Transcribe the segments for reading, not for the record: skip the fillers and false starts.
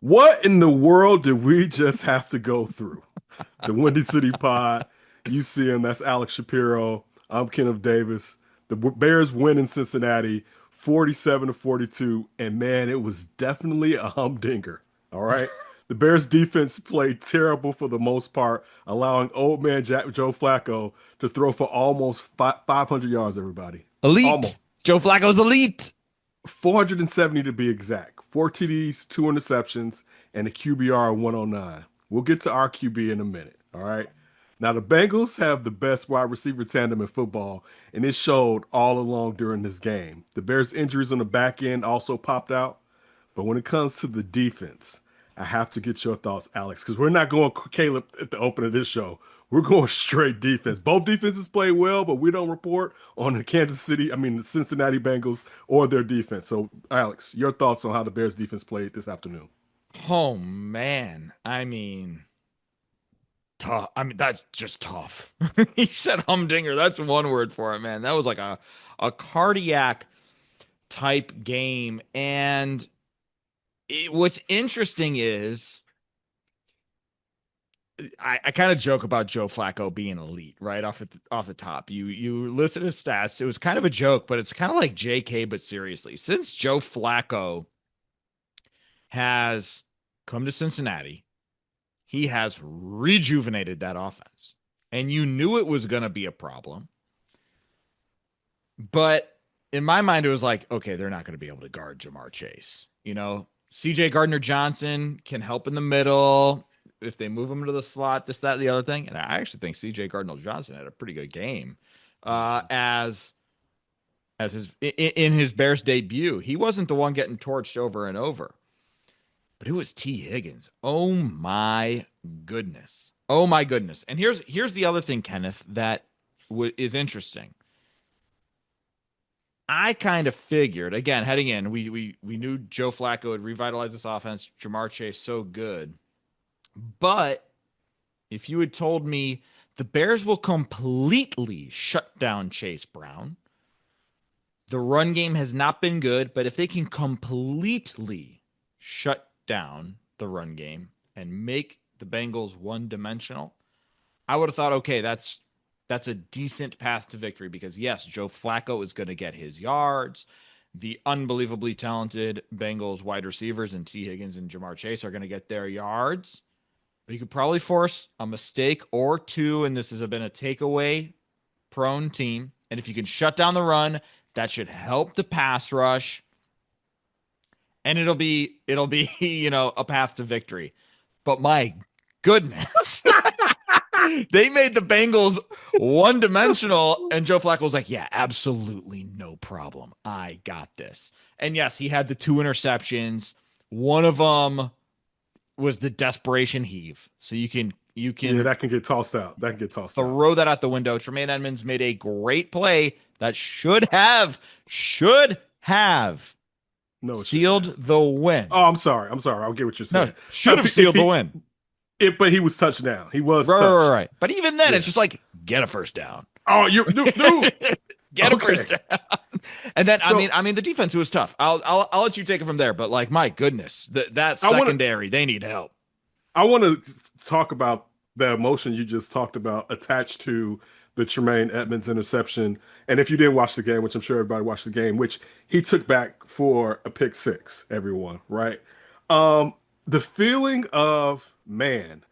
What in the world did we just have to go through? The Windy City Pod, you see him, that's Alex Shapiro. I'm Kenneth Davis. The Bears win in Cincinnati, 47 to 42, and man, it was definitely a humdinger. All right. The Bears defense played terrible for the most part, allowing old man Joe Flacco to throw for almost 500 yards, everybody. Elite. Almost. Joe Flacco's elite. 470 to be exact. Four TDs, two interceptions, and a QBR of 109. We'll get to our QB in a minute. All right. Now, the Bengals have the best wide receiver tandem in football, and it showed all along during this game. The Bears' injuries on the back end also popped out. But when it comes to the defense, I have to get your thoughts, Alex, because we're not going Caleb at the open of this show. We're going straight defense. Both defenses play well, but we don't report on the Cincinnati Bengals or their defense. So, Alex, your thoughts on how the Bears defense played this afternoon? Oh man. Tough. That's just tough. He said humdinger. That's one word for it, man. That was like a cardiac type game. And what's interesting is I kind of joke about Joe Flacco being elite, right off the top. You listed his stats. It was kind of a joke, but it's kind of like JK, but seriously. Since Joe Flacco has come to Cincinnati, he has rejuvenated that offense. And you knew it was going to be a problem. But in my mind, it was like, okay, they're not going to be able to guard Jamar Chase. CJ Gardner Johnson can help in the middle if they move him to the slot, this, that, the other thing. And I actually think CJ Gardner Johnson had a pretty good game as his in his Bears debut. He wasn't the one getting torched over and over, but it was T. Higgins. Oh my goodness. Oh my goodness. And here's the other thing, Kenneth, that is interesting. I kind of figured, again, heading in, we knew Joe Flacco would revitalize this offense. Jamar Chase so good. But if you had told me the Bears will completely shut down Chase Brown, the run game has not been good, but if they can completely shut down the run game and make the Bengals one-dimensional, I would have thought, okay, that's a decent path to victory because, yes, Joe Flacco is going to get his yards. The unbelievably talented Bengals wide receivers and T. Higgins and Jamar Chase are going to get their yards. But you could probably force a mistake or two, and this has been a takeaway-prone team. And if you can shut down the run, that should help the pass rush. And it'll be a path to victory. But my goodness. They made the Bengals one-dimensional, and Joe Flacco was like, yeah, absolutely no problem. I got this. And yes, he had the two interceptions. One of them was the desperation heave. So you can Yeah, that can get tossed out. That can get tossed out. throw that out the window. Tremaine Edmonds made a great play that should have No, it shouldn't sealed have. the win. Oh, I'm sorry. I'm sorry. I'll get what you're No, saying. should have sealed the win. But he was touched down. He was touched. Right. But even then, Yeah. it's just like, get a first down. Oh, you dude. Get a Okay. first down. And then So the defense was tough. I'll let you take it from there. But like, my goodness, that I want to secondary, they need help. I want to talk about the emotion you just talked about attached to the Tremaine Edmonds interception. And if you didn't watch the game, which I'm sure everybody watched the game, which he took back for a pick six, everyone, right? The feeling of, man,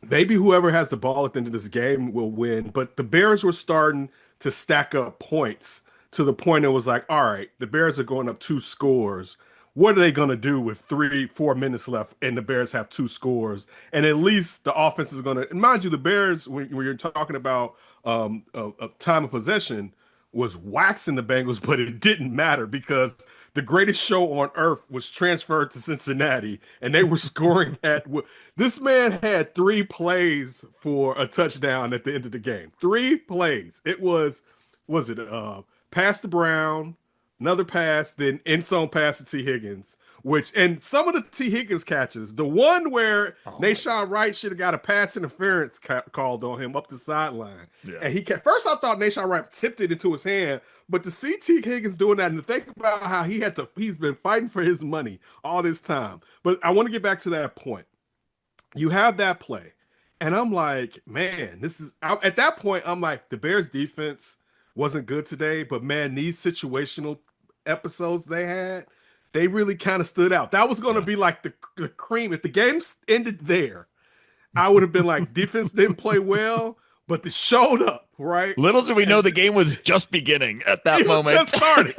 maybe whoever has the ball at the end of this game will win. But the Bears were starting to stack up points to the point it was like, all right, the Bears are going up two scores. What are they going to do with 3-4 minutes left and the Bears have two scores? And at least the offense is going to, and mind you, the Bears, when you're talking about a time of possession, was waxing the Bengals, but it didn't matter because the greatest show on earth was transferred to Cincinnati, and they were scoring at. This man had three plays for a touchdown at the end of the game. Three plays. It was it pass to Brown, another pass, then end zone pass to T. Higgins, which and some of the T Higgins catches, the one where Oh my God. Nashawn Wright should have got a pass interference called on him up the sideline, Yeah. and he kept first I thought Nashawn Wright tipped it into his hand, but to see T Higgins doing that and to think about how he's been fighting for his money all this time. But I want to get back to that point. You have that play, and I'm like, man, at that point, I'm like, the Bears defense wasn't good today, but man, these situational episodes they really kind of stood out. That was going to Yeah. be like the cream. If the game ended there, I would have been like, defense didn't play well, but they showed up, right? Little did we know And the game was just beginning at that it was moment. just started.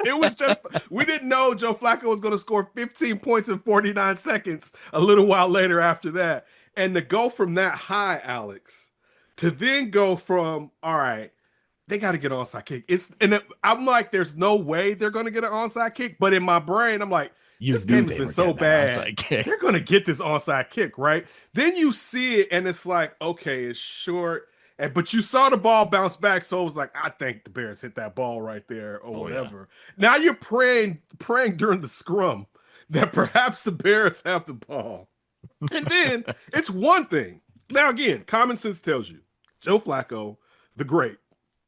We didn't know Joe Flacco was going to score 15 points in 49 seconds a little while later after that. And to go from that high, Alex, to then go from, all right, they got to get an onside kick. I'm like, there's no way they're going to get an onside kick. But in my brain, I'm like, You this knew game has they been were so getting that bad. onside kick. They're going to get this onside kick, right? Then you see it, and it's like, okay, it's short. But you saw the ball bounce back, so it was like, I think the Bears hit that ball right there or whatever. Now you're praying during the scrum that perhaps the Bears have the ball. And then it's one thing. Now, again, common sense tells you Joe Flacco, the great,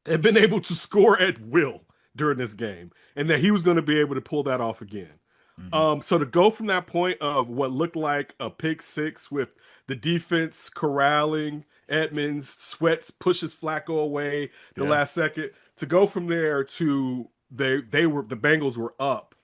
had been able to score at will during this game, and that he was going to be able to pull that off again. Mhm. So to go from that point of what looked like a pick six with the defense corralling Edmonds, Sweats pushes Flacco away the Yeah. last second, to go from there to the Bengals were up.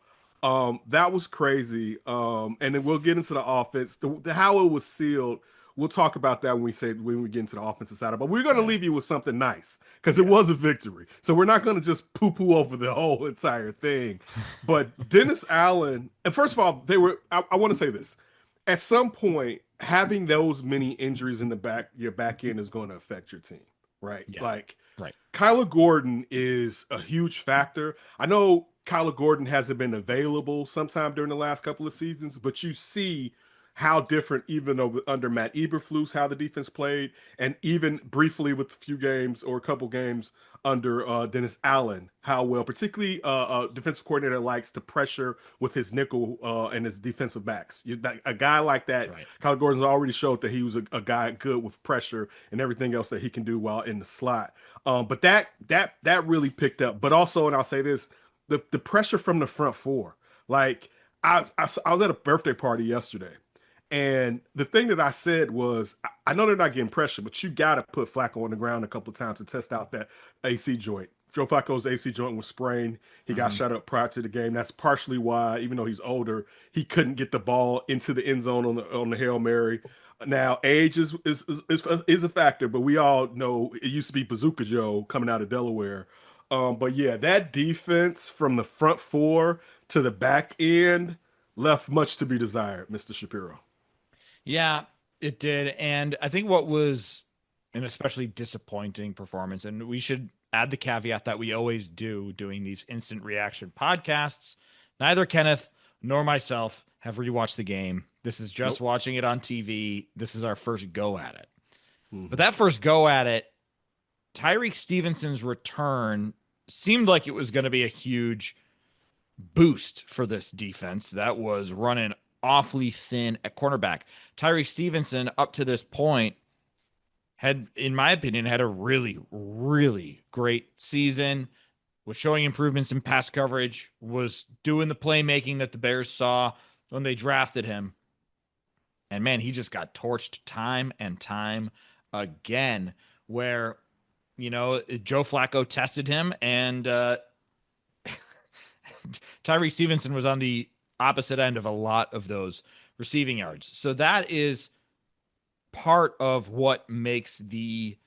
That was crazy. And then we'll get into the offense, the how it was sealed. We'll talk about that when we get into the offensive side. But we're going to Yeah. leave you with something nice because it Yeah. was a victory. So we're not going to just poo poo over the whole entire thing. But Dennis Allen, and first of all, I want to say this. At some point, having those many injuries in your back end is going to affect your team, right? Yeah. Like Right. Kyler Gordon is a huge factor. I know Kyler Gordon hasn't been available sometime during the last couple of seasons, but you see how different, even though under Matt Eberflus, how the defense played, and even briefly with a few games or a couple games under Dennis Allen, how well, particularly a defensive coordinator likes to pressure with his nickel and his defensive backs. A guy like that, Right. Kyler Gordon's already showed that he was a guy good with pressure and everything else that he can do while in the slot. But that really picked up. But also, and I'll say this, the pressure from the front four. Like I was at a birthday party yesterday, and the thing that I said was, I know they're not getting pressure, but you got to put Flacco on the ground a couple of times to test out that AC joint. Joe Flacco's AC joint was sprained. He got Mhm. shut up prior to the game. That's partially why, even though he's older, he couldn't get the ball into the end zone on the Hail Mary. Now, age is a factor, but we all know it used to be Bazooka Joe coming out of Delaware. But yeah, that defense from the front four to the back end left much to be desired, Mr. Shapiro. Yeah, it did. And I think what was an especially disappointing performance, and we should add the caveat that we always do doing these instant reaction podcasts. Neither Kenneth nor myself have rewatched the game. This is just Nope. watching it on TV. This is our first go at it. But Mhm. that first go at it, Tyreek Stevenson's return seemed like it was going to be a huge boost for this defense that was running awfully thin at cornerback. Tyreek Stevenson, up to this point, had, in my opinion, had a really, really great season, was showing improvements in pass coverage, was doing the playmaking that the Bears saw when they drafted him. And man, he just got torched time and time again, where, Joe Flacco tested him, and Tyree Stevenson was on the opposite end of a lot of those receiving yards. So that is part of what makes the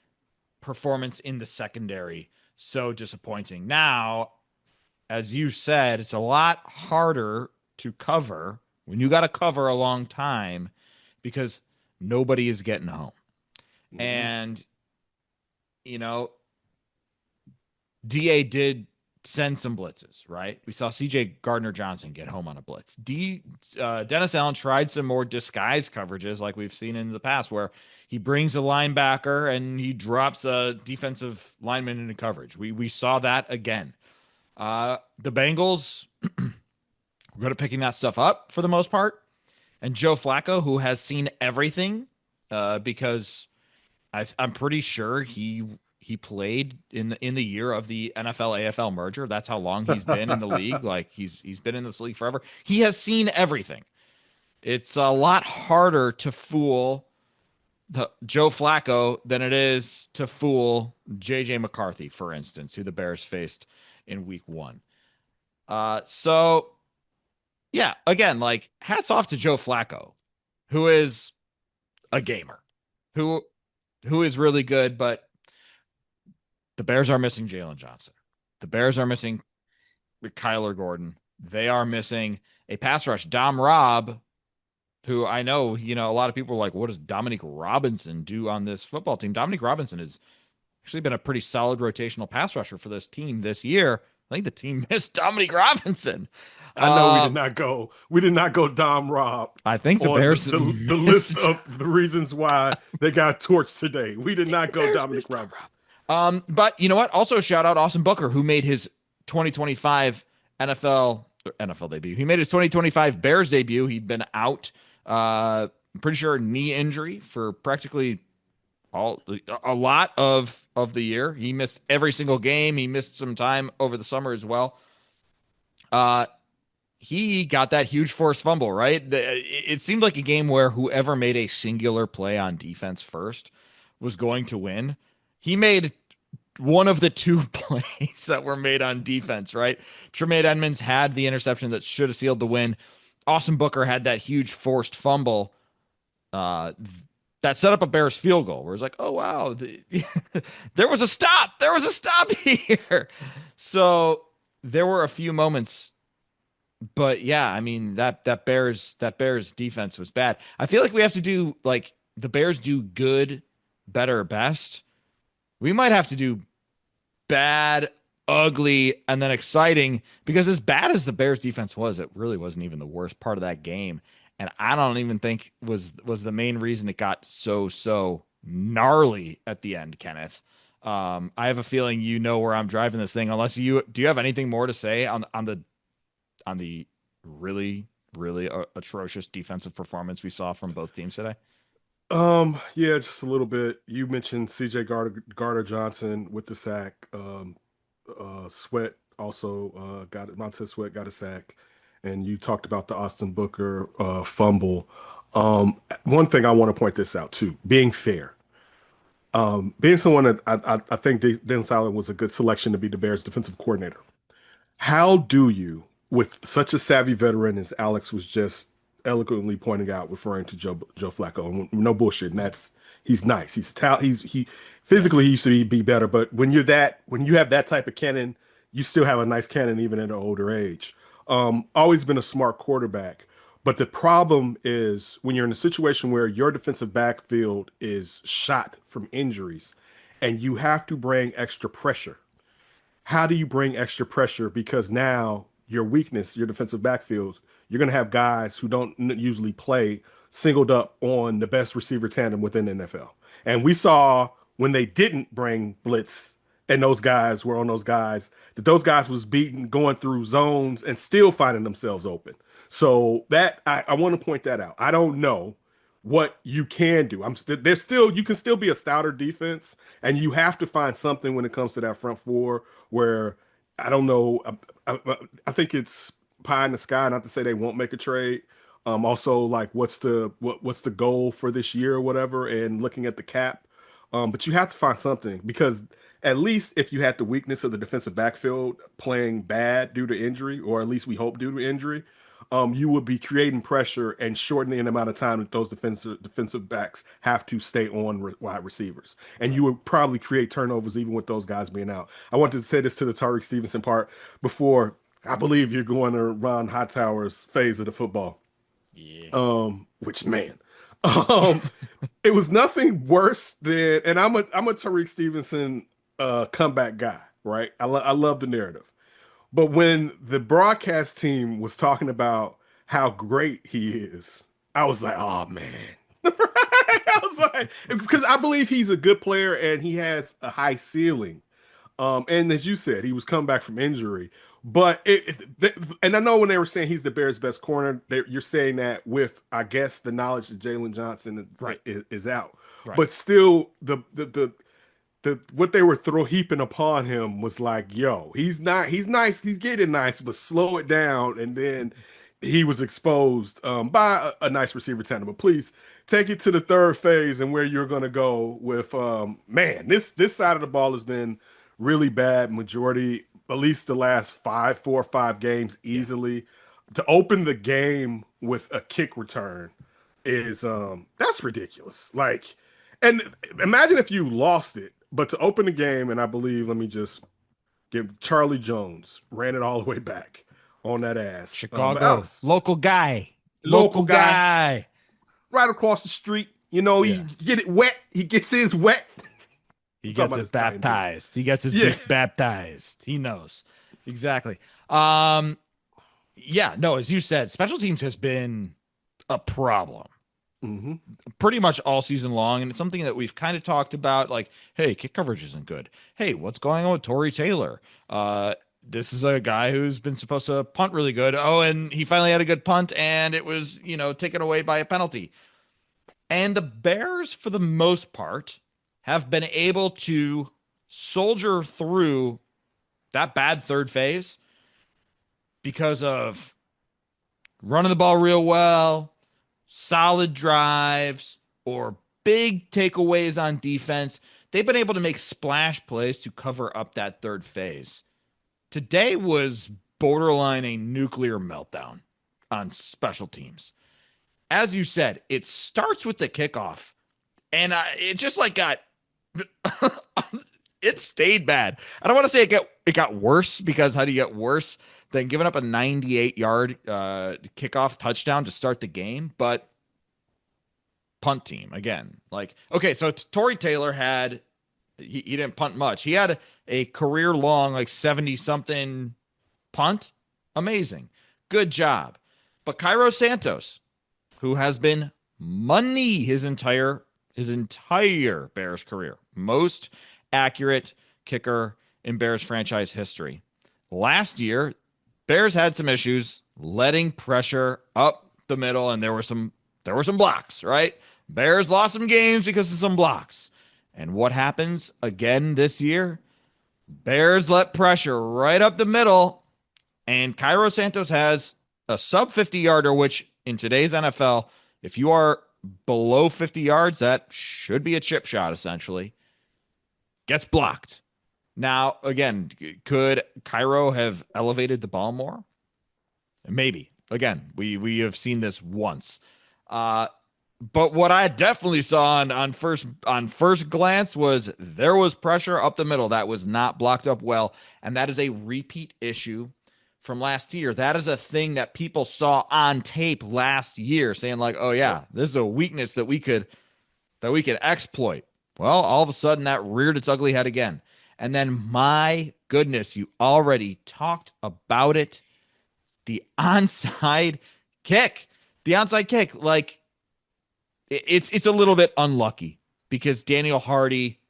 performance in the secondary so disappointing. Now, as you said, it's a lot harder to cover when you got to cover a long time because nobody is getting home. Mhm. And, you know, DA did send some blitzes, right? We saw CJ Gardner Johnson get home on a blitz. Dennis Allen tried some more disguise coverages like we've seen in the past where he brings a linebacker and he drops a defensive lineman into coverage. We saw that again. The Bengals good at picking that stuff up for the most part. And Joe Flacco, who has seen everything, because I'm pretty sure he played in the year of the NFL AFL merger. That's how long he's been in the league. Like he's been in this league forever. He has seen everything. It's a lot harder to fool Joe Flacco than it is to fool JJ McCarthy, for instance, who the Bears faced in week 1. So yeah, again, like hats off to Joe Flacco, who is a gamer, who who is really good, but the Bears are missing Jalen Johnson. The Bears are missing Kyler Gordon. They are missing a pass rush. Dom Robb, who I know, a lot of people are like, what does Dominic Robinson do on this football team? Dominic Robinson has actually been a pretty solid rotational pass rusher for this team this year. I think the team missed Dominic Robinson. I know we did Um, not go. We did not go Dom Rob I think the on Bears the list missed. of the reasons why they got torched today. We did not go Bears Dominic missed Dom Robinson. Robb. But you know what? Also, shout out Austin Booker, who made his 2025 NFL debut. He made his 2025 Bears debut. He'd been out, I'm pretty sure knee injury for practically a lot of the year. He missed every single game. He missed some time over the summer as well. Uh, he got that huge forced fumble, right? It seemed like a game where whoever made a singular play on defense first was going to win. He made one of the two plays that were made on defense, right? Tremaine Edmonds had the interception that should have sealed the win. Austin Booker had that huge forced fumble uh, that set up a Bears field goal where it's like, oh, wow, there was a stop. There was a stop here. So there were a few moments, but yeah, I mean that Bears defense was bad. I feel like we have to do like the Bears do good, better, best. We might have to do bad, ugly, and then exciting because as bad as the Bears defense was, it really wasn't even the worst part of that game. And I don't even think was the main reason it got so gnarly at the end, Kenneth. I have a feeling you know where I'm driving this thing. Unless do you have anything more to say on the really atrocious defensive performance we saw from both teams today? Yeah, just a little bit. You mentioned CJ Gardner Johnson with the sack. Sweat also got it. Montez Sweat got a sack, and you talked about the Austin Booker fumble. One thing I want to point this out too, being fair. Being someone that I think Dan Silent was a good selection to be the Bears defensive coordinator. How do you, with such a savvy veteran as Alex was just eloquently pointing out, referring to Joe Flacco, and no bullshit, and he's nice. He physically he used to be better, but when you have that type of cannon, you still have a nice cannon even at an older age. Always been a smart quarterback. But the problem is when you're in a situation where your defensive backfield is shot from injuries and you have to bring extra pressure. How do you bring extra pressure? Because now your weakness, your defensive backfields, you're going to have guys who don't usually play singled up on the best receiver tandem within the NFL. And we saw when they didn't bring blitz and those guys were on those guys, that those guys was beaten going through zones and still finding themselves open. So that I want to point that out. I don't know what you can do. There's still you can still be a stouter defense, and you have to find something when it comes to that front four where I don't know. I think it's pie in the sky. Not to say they won't make a trade. Also, like what's the goal for this year or whatever, and looking at the cap. But you have to find something because at least if you had the weakness of the defensive backfield playing bad due to injury, or at least we hope due to injury, you would be creating pressure and shortening the amount of time that those defensive backs have to stay on wide receivers. And you would probably create turnovers even with those guys being out. I wanted to say this to the Tariq Stevenson part before. I believe you're going to Ron Hightower's phase of the football. Yeah. Which man, um, it was nothing worse than, and I'm a Tariq Stevenson comeback guy, right? I love the narrative. But when the broadcast team was talking about how great he is, I was like, oh man. I was like, because I believe he's a good player and he has a high ceiling. And as you said, he was coming back from injury. But and I know when they were saying he's the Bears' best corner, you're saying that with, I guess, the knowledge that Jalen Johnson Right. is out. Right. But still, the what they were heaping upon him was like, yo, he's nice, he's getting nice, but slow it down. And then he was exposed by a nice receiver tandem. But please take it to the third phase and where you're gonna go with man, this side of the ball has been really bad majority, at least the last 4 or 5 games Yeah. easily. To open the game with a kick return is that's ridiculous. Like, and imagine if you lost it, but to open the game, and I believe, let me just give Charlie Jones ran it all the way back on that ass. But Chicago, Alex, local guy, local guy, guy. right across the street. You know, he Yeah. get it wet. He gets his wet. He I'm talking gets about it his tight end. baptized. He gets his Yeah. beef baptized. He knows. Exactly. Um, yeah, no, as you said, special teams has been a problem Hmm. pretty much all season long. And it's something that we've kind of talked about, like, hey, kick coverage isn't good. Hey, what's going on with Torrey Taylor? This is a guy who's been supposed to punt really good. Oh, and he finally had a good punt, and it was, taken away by a penalty. And the Bears, for the most part, have been able to soldier through that bad third phase because of running the ball real well, solid drives, or big takeaways on defense. They've been able to make splash plays to cover up that third phase. Today was borderline a nuclear meltdown on special teams. As you said, it starts with the kickoff, and it just like got it stayed bad. I don't want to say it got worse, because how do you get worse than giving up a 98-yard kickoff touchdown to start the game? But punt team again, like, okay, so Torrey Taylor had he didn't punt much. He had a career long like 70 something punt. Amazing, good job. But Cairo Santos, who has been money his entire Bears career, most accurate kicker in Bears franchise history. Last year, Bears had some issues letting pressure up the middle, and there were some blocks, right? Bears lost some games because of some blocks. And what happens again this year? Bears let pressure right up the middle, and Cairo Santos has a sub 50 yarder, which in today's NFL, if you are below 50 yards, that should be a chip shot essentially. Gets blocked. Now, again, could Cairo have elevated the ball more? Maybe. Again, we have seen this once. But what I definitely saw on first glance was there was pressure up the middle that was not blocked up well, and that is a repeat issue from last year. That is a thing that people saw on tape last year, saying like, "Oh yeah, this is a weakness that we could exploit." Well, all of a sudden that reared its ugly head again. And then, my goodness, you already talked about it. The onside kick. The onside kick, like, it's a little bit unlucky because Daniel Hardy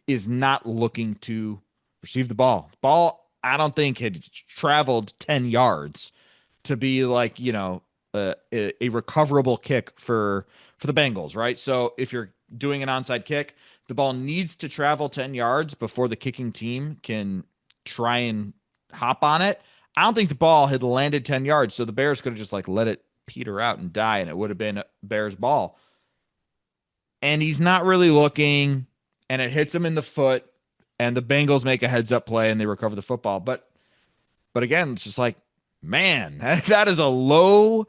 is not looking to receive the ball. Ball, I don't think, had traveled 10 yards to be like, a recoverable kick for the Bengals, right? So if you're doing an onside kick, the ball needs to travel 10 yards before the kicking team can try and hop on it. I don't think the ball had landed 10 yards, so the Bears could have just like let it peter out and die, and it would have been a Bears ball. And he's not really looking, and it hits him in the foot, and the Bengals make a heads up play and they recover the football. But again, it's just like, man, that is a low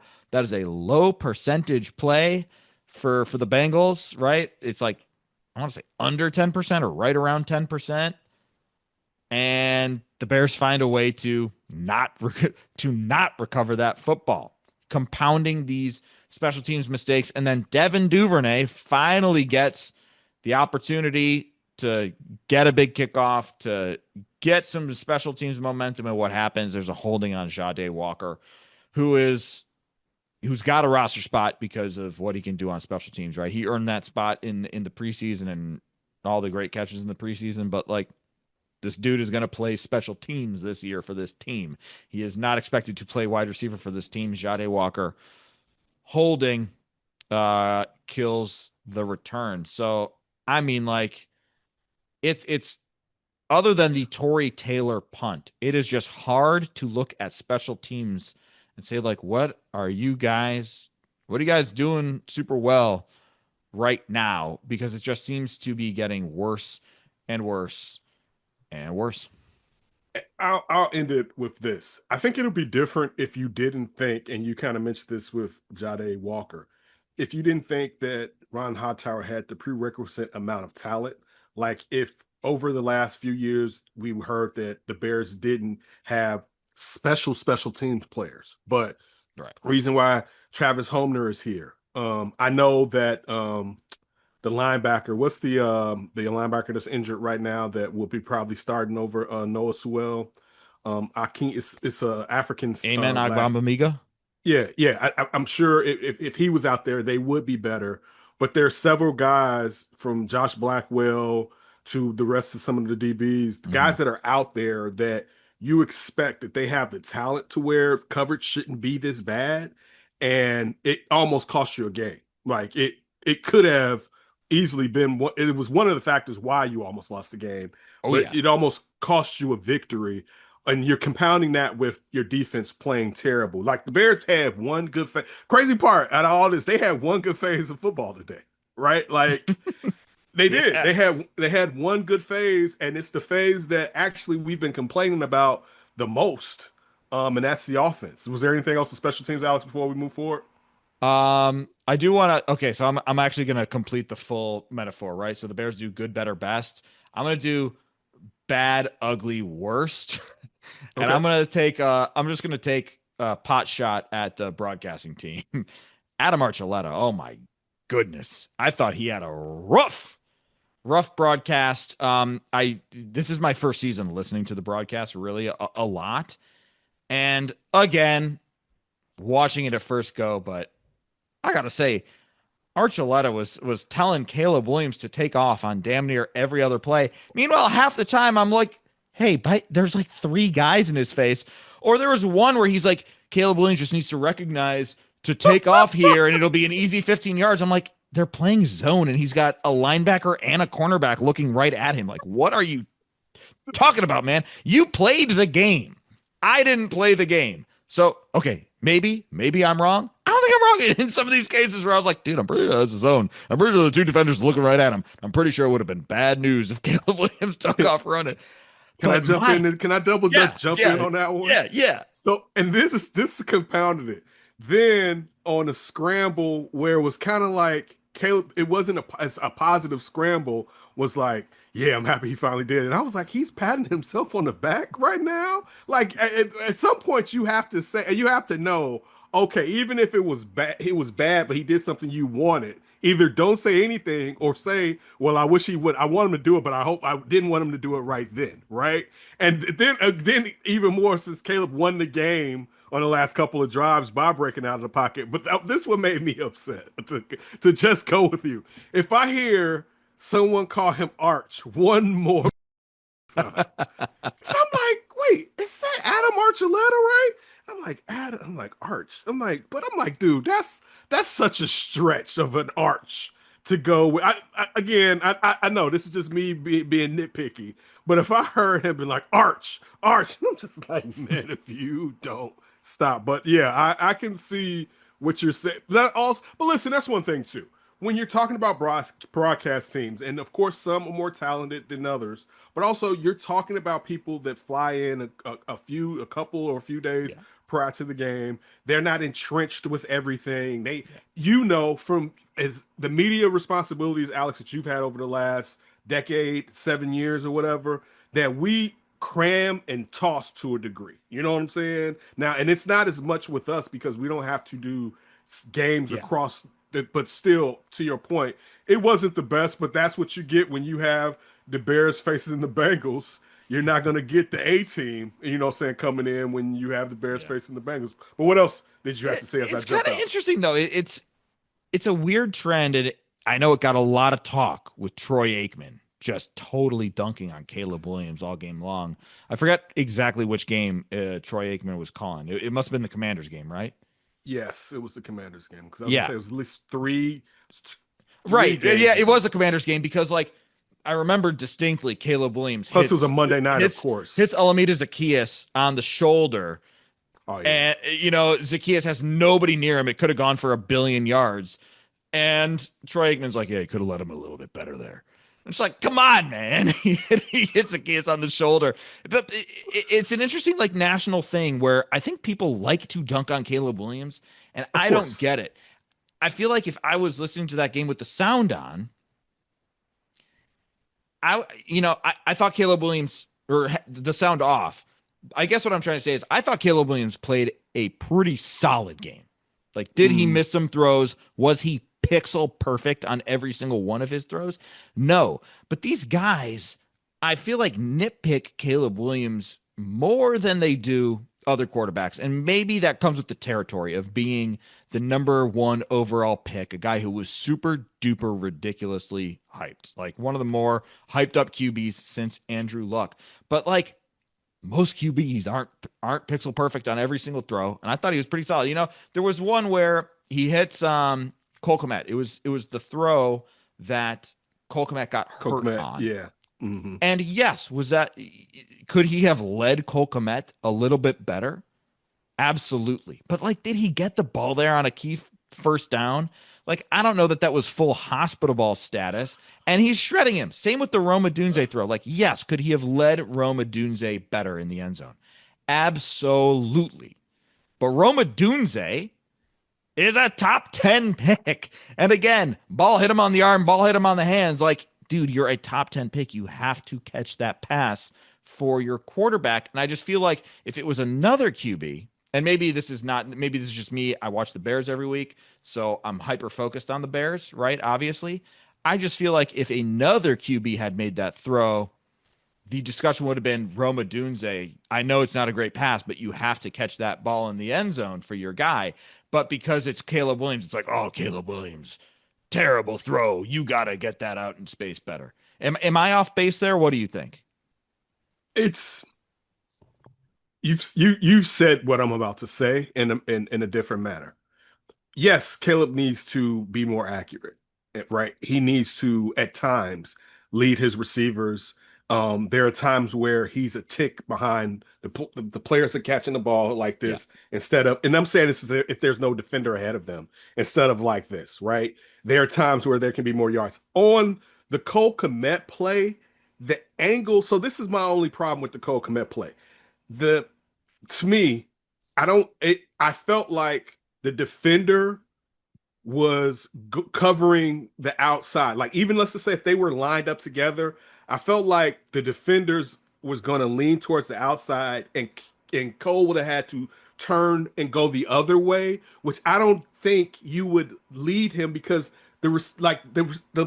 percentage play for the Bengals, right? It's like, I want to say under 10% or right around 10%. And the Bears find a way to not recover that football, compounding these special teams mistakes. And then Devin Duvernay finally gets the opportunity to get a big kickoff, to get some special teams momentum. And what happens? There's a holding on Jade Walker, who's got a roster spot because of what he can do on special teams, right? He earned that spot in the preseason and all the great catches in the preseason, but like, This dude is going to play special teams this year for this team. He is not expected to play wide receiver for this team. Jade Walker holding kills the return. So I mean, like it's other than the Tory Taylor punt, it is just hard to look at special teams and say, like, what are you guys doing super well right now? Because it just seems to be getting worse and worse and worse. I'll end it with this. I think it'll be different if you didn't think, and you kind of mentioned this with Jade Walker, if you didn't think that Ron Hightower had the prerequisite amount of talent. Like if over the last few years we heard that the Bears didn't have special teams players, but Right. reason why Travis Homner is here. I know that the linebacker. What's the linebacker that's injured right now that will be probably starting over Noah Sewell? I can't. It's a African Amen. last. Agbambamiga. Yeah. I'm sure if he was out there, they would be better. But there's several guys from Josh Blackwell to the rest of some of the DBs, the Mm-hmm. guys that are out there that you expect that they have the talent to where coverage shouldn't be this bad, and it almost cost you a game. Like it could have easily been one. It was one of the factors why you almost lost the game, Oh but yeah. it almost cost you a victory, and you're compounding that with your defense playing terrible. Like the Bears had one good phase. Crazy part out of all this, they had one good phase of football today, right? Like they did. Yeah. They had one good phase, and it's the phase that actually we've been complaining about the most. And that's the offense. Was there anything else in special teams, Alex, before we move forward? I do want to. Okay, so I'm actually gonna complete the full metaphor, right? So the Bears do good, better, best. I'm gonna do bad, ugly, worst, and Okay. I'm just gonna take a pot shot at the broadcasting team. Adam Archuleta. Oh my goodness, I thought he had a rough broadcast. I This is my first season listening to the broadcast really a lot, and again watching it at first go, but I gotta say, Archuleta was telling Caleb Williams to take off on damn near every other play. Meanwhile, half the time I'm like, hey, but there's like three guys in his face. Or there was one where he's like, Caleb Williams just needs to recognize to take off here and it'll be an easy 15 yards. I'm like, they're playing zone and he's got a linebacker and a cornerback looking right at him. Like, what are you talking about, man? You played the game. I didn't play the game. So, okay, maybe I'm wrong. I don't think I'm wrong in some of these cases where I was like, dude, I'm pretty sure that's his zone. I'm pretty sure the two defenders are looking right at him. I'm pretty sure it would have been bad news if Caleb Williams took off running. Can I But jump my, in? Can I double yeah, dutch jump in yeah, on that one? yeah. So, and this compounded it. Then on a scramble where it was kind of like Caleb, it wasn't a positive scramble. Was like, yeah, I'm happy he finally did it. And I was like, he's patting himself on the back right now. Like at some point, you have to say, you have to know, okay, even if it was bad, but he did something you wanted. Either don't say anything or say, well, I wish he would. I want him to do it, but I didn't want him to do it right then, right? And then even more since Caleb won the game on the last couple of drives by breaking out of the pocket. But this one made me upset to just go with you. If I hear someone call him Arch one more time, so I'm like, wait, is that Adam Archuleta, right? I'm like, Adam, I'm like, Arch. I'm like, dude, that's such a stretch of an arch to go with. I know this is just me being nitpicky, but if I heard him be like, Arch, I'm just like, man, if you don't stop. But yeah, I can see what you're saying. That also, but listen, that's one thing too. When you're talking about broadcast teams, and of course some are more talented than others, but also you're talking about people that fly in a couple or a few days Yeah, prior to the game. They're not entrenched with everything. yeah, From as the media responsibilities, Alex, that you've had over the last decade, 7 years or whatever, that we cram and toss to a degree. You know what I'm saying? Now, and it's not as much with us because we don't have to do games yeah. across but still, to your point, it wasn't the best, but that's what you get when you have the Bears facing the Bengals. You're not going to get the A team, saying coming in when you have the Bears Yeah. facing the Bengals. But what else did you have to say as I It's kind jump of out? interesting though. It's a weird trend, and I know it got a lot of talk with Troy Aikman just totally dunking on Caleb Williams all game long. I forget exactly which game Troy Aikman was calling. It must have been the Commanders game, right? Yes, it was the Commanders game because I was gonna Yeah, say it was at least three right. Yeah, games it was ago. a Commanders game because like I remember distinctly Caleb Williams Plus, it was a Monday night, of course. hits Alameda Zacchaeus on the shoulder. Oh yeah, And Zacchaeus has nobody near him. It could have gone for 1 billion yards. And Troy Aikman's like, yeah, he could have let him a little bit better there. It's like, come on, man. He hits Zacchaeus on the shoulder. But it's an interesting like national thing where I think people like to dunk on Caleb Williams, and of I don't course. get it. I feel like if I was listening to that game with the sound on, I thought Caleb Williams or the sound off. I guess what I'm trying to say is I thought Caleb Williams played a pretty solid game. Like, did he Mm, miss some throws? Was he pixel perfect on every single one of his throws? No. But these guys, I feel like nitpick Caleb Williams more than they do other quarterbacks. And maybe that comes with the territory of being the number one overall pick, a guy who was super duper ridiculously hyped, like one of the more hyped up QBs since Andrew Luck. But like most QBs aren't pixel perfect on every single throw, and I thought he was pretty solid. There was one where he hits Cole Kmet. It was the throw that Cole Kmet got hurt Kokomet, on. yeah. Hmm. And yes, could he have led Cole Kmet a little bit better? Absolutely. But like, did he get the ball there on a key first down? Like, I don't know that that was full hospital ball status. And he's shredding him. Same with the Roma Dunze throw. Like, yes, could he have led Roma Dunze better in the end zone? Absolutely. But Roma Dunze is a top 10 pick. And again, ball hit him on the arm, ball hit him on the hands. Like, dude, you're a top 10 pick. You have to catch that pass for your quarterback. And I just feel like if it was another QB, and maybe this is just me. I watch the Bears every week, so I'm hyper focused on the Bears, right? Obviously. I just feel like if another QB had made that throw, the discussion would have been Roma Dunze. I know it's not a great pass, but you have to catch that ball in the end zone for your guy. But because it's Caleb Williams, it's like, oh, Caleb Williams, terrible throw. You got to get that out in space better. Am I off base there? What do you think? It's you've said what I'm about to say in a different manner. Yes, Caleb needs to be more accurate, right? He needs to, at times, lead his receivers. There are times where he's a tick behind the players are catching the ball like Yeah, this instead of, and I'm saying this is if there's no defender ahead of them, instead of like this, right? There are times where there can be more yards. On the Cole Kmet play, the angle, so this is my only problem with the Cole Kmet play. The To me, I felt like the defender was covering the outside. Like even let's just say if they were lined up together, I felt like the defenders was going to lean towards the outside and Cole would have had to turn and go the other way, which I don't think you would lead him because the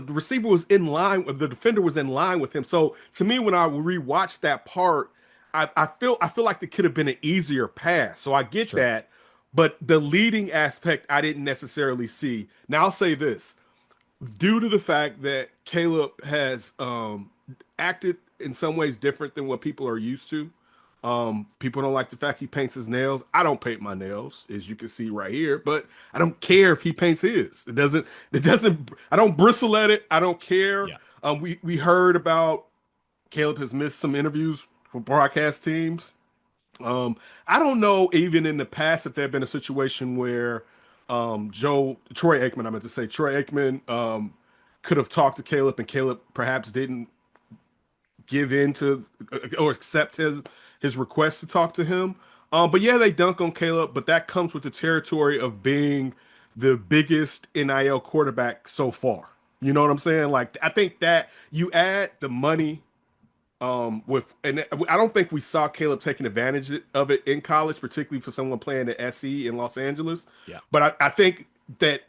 receiver was in line, the defender was in line with him. So to me, when I rewatched that part, I feel like it could have been an easier pass. So I get sure. that, but the leading aspect I didn't necessarily see. Now I'll say this: due to the fact that Caleb has acted in some ways different than what people are used to. People don't like the fact he paints his nails. I don't paint my nails, as you can see right here, but I don't care if he paints his. It doesn't, I don't bristle at it. I don't care. Yeah. We heard about Caleb has missed some interviews for broadcast teams. I don't know even in the past if there had been a situation where Troy Aikman, I meant to say Troy Aikman, could have talked to Caleb and Caleb perhaps didn't give in to or accept his request to talk to him. But yeah, they dunk on Caleb, but that comes with the territory of being the biggest NIL quarterback so far. You know what I'm saying? Like I think that you add the money with and I don't think we saw Caleb taking advantage of it in college, particularly for someone playing at SE in Los Angeles. Yeah. But I think that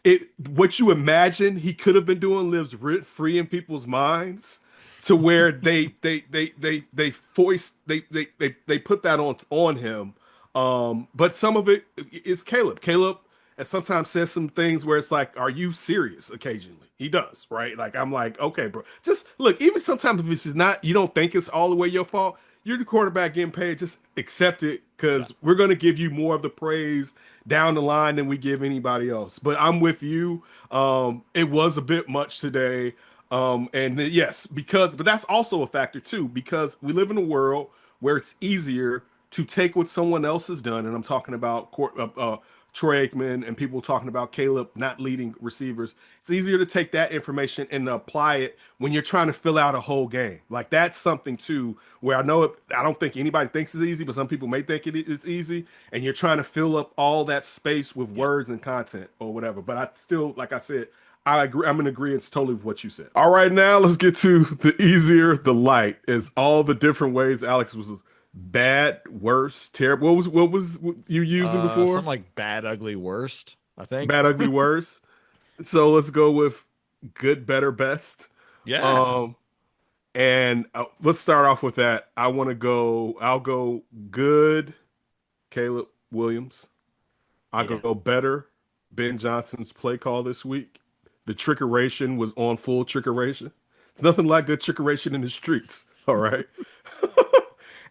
it what you imagine he could have been doing lives rent free in people's minds to where they foist they put that on him. But some of it is Caleb. Caleb and sometimes says some things where it's like, "Are you serious?" Occasionally, he does, right? Like I'm like, "Okay, bro, just look." Even sometimes if it's just not, you don't think it's all the way your fault. You're the quarterback getting paid. Just accept it Yeah. because we're gonna give you more of the praise down the line than we give anybody else. But I'm with you. It was a bit much today. Yes, but that's also a factor too, because we live in a world where it's easier to take what someone else has done, and I'm talking about Troy Aikman and people talking about Caleb not leading receivers. It's easier to take that information and apply it when you're trying to fill out a whole game. Like that's something too, where I don't think anybody thinks it's easy, but some people may think it's easy, and you're trying to fill up all that space with Yeah. words and content or whatever. But I still, like I said, I agree. I'm in agreement totally with what you said. All right, now let's get to the easier, the light. Is all the different ways Alex was bad, worse, terrible. What you using before? Something like bad, ugly, worst, I think. Bad, ugly, worse. So let's go with good, better, best. Yeah. Um, and let's start off with that. I want to go. I'll go good, Caleb Williams. I'll Yeah. go better, Ben Johnson's play call this week. The trickeration was on full trickeration. It's nothing like good trickeration in the streets. All right.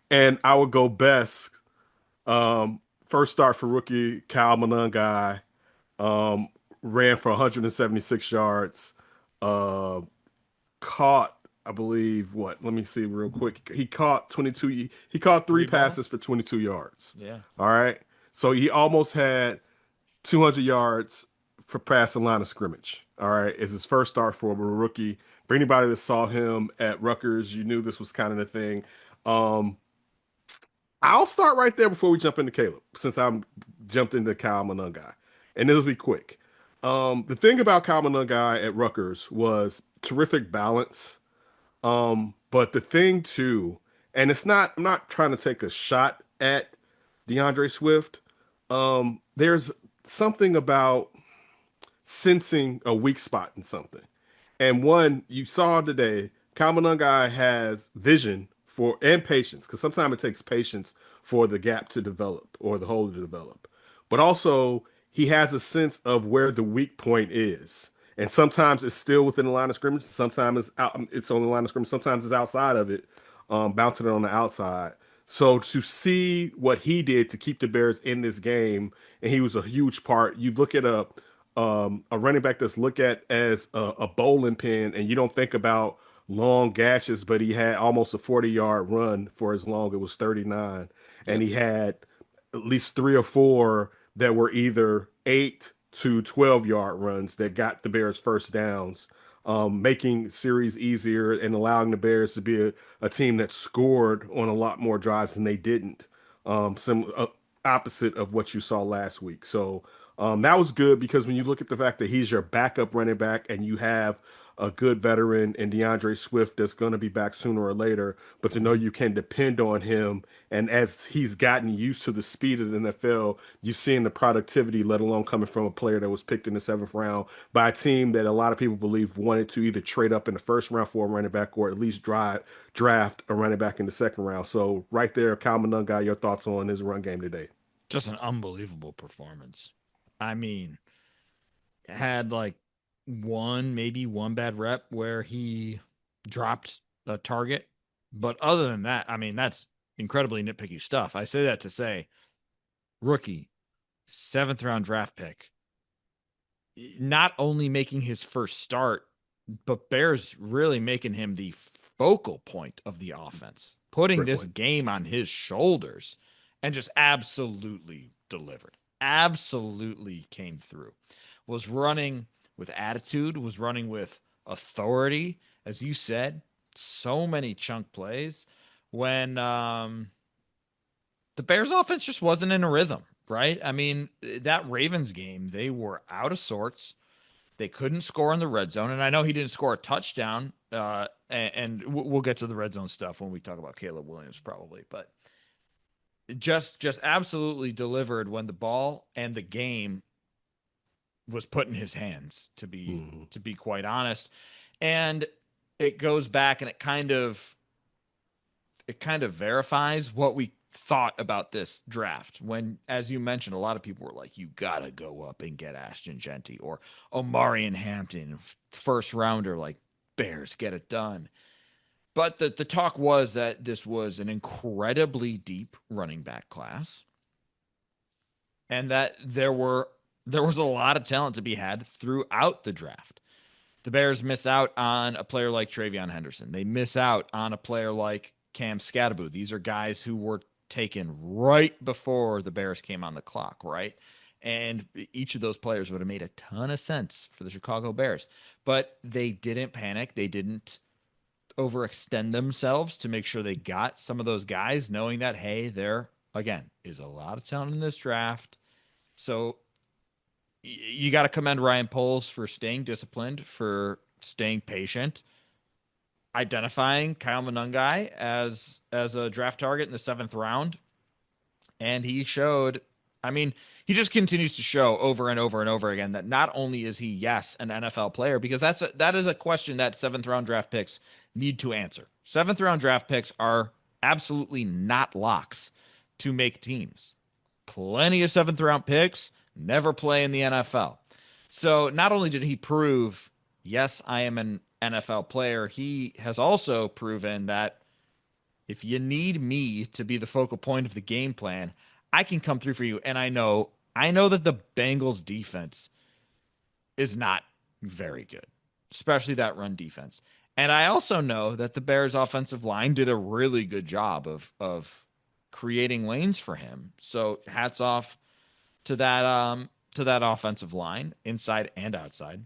And I would go best. First start for rookie Kyle Manungai. Um, ran for 176 yards. Uh, caught, I believe, what? Let me see real quick. He caught 22. He caught three Three ball. passes for 22 yards. Yeah. All right. So he almost had 200 yards for passing line of scrimmage. All right. It's his first start for a rookie. For anybody that saw him at Rutgers, you knew this was kind of the thing. Um, I'll start right there before we jump into Caleb, since I'm jumped into Kyle Manungai. And this will be quick. The thing about Kyle Manungai at Rutgers was terrific balance. But the thing too, and I'm not trying to take a shot at DeAndre Swift. There's something about sensing a weak spot in something. And one you saw today, Kamanungai has vision for and patience, because sometimes it takes patience for the gap to develop or the hole to develop. But also he has a sense of where the weak point is. And sometimes it's still within the line of scrimmage. Sometimes it's on the line of scrimmage. Sometimes it's outside of it, bouncing it on the outside. So to see what he did to keep the Bears in this game, and he was a huge part. You look at a running back that's looked at as a bowling pin, and you don't think about long gashes, but he had almost a 40-yard run for as long. It was 39, and Yep. he had at least three or four that were either 8 to 12-yard runs that got the Bears first downs, making series easier and allowing the Bears to be a team that scored on a lot more drives than they didn't. Some opposite of what you saw last week. So that was good because when you look at the fact that he's your backup running back and you have a good veteran in DeAndre Swift that's going to be back sooner or later, but to know Mhm. you can depend on him. And as he's gotten used to the speed of the NFL, you're seeing the productivity, let alone coming from a player that was picked in the seventh round by a team that a lot of people believe wanted to either trade up in the first round for a running back or at least draft a running back in the second round. So right there, Kyle Manungai, your thoughts on his run game today? Just an unbelievable performance. I mean, had like maybe one bad rep where he dropped a target. But other than that, I mean, that's incredibly nitpicky stuff. I say that to say rookie, seventh round draft pick, not only making his first start, but Bears really making him the focal point of the offense, putting Great this point. game on his shoulders and just absolutely delivered. Absolutely came through. Was running with attitude, was running with authority, as you said, so many chunk plays when the Bears offense just wasn't in a rhythm, right? I mean, that Ravens game, they were out of sorts. They couldn't score in the red zone, and I know he didn't score a touchdown. And we'll get to the red zone stuff when we talk about Caleb Williams, probably. But just absolutely delivered when the ball and the game was put in his hands. Mhm. To be quite honest, and it goes back and it kind of verifies what we thought about this draft when, as you mentioned, a lot of people were like, you gotta go up and get Ashton Genty or Omarion Hampton, first rounder, like Bears get it done. But the talk was that this was an incredibly deep running back class and that there was a lot of talent to be had throughout the draft. The Bears miss out on a player like Travion Henderson. They miss out on a player like Cam Scadaboo. These are guys who were taken right before the Bears came on the clock, right? And each of those players would have made a ton of sense for the Chicago Bears. But they didn't panic. They didn't overextend themselves to make sure they got some of those guys, knowing that, hey, there, again, is a lot of talent in this draft. So you got to commend Ryan Poles for staying disciplined, for staying patient, identifying Kyle Manungai as a draft target in the 7th round, and he showed. I mean, he just continues to show over and over and over again that not only is he an NFL player, because that is a question that 7th round draft picks need to answer. 7th round draft picks are absolutely not locks to make teams. Plenty of 7th round picks never play in the NFL. So not only did he prove, yes, I am an NFL player, he has also proven that if you need me to be the focal point of the game plan, I can come through for you. And I know that the Bengals defense is not very good, especially that run defense. And I also know that the Bears offensive line did a really good job of creating lanes for him. So hats off to that offensive line, inside and outside.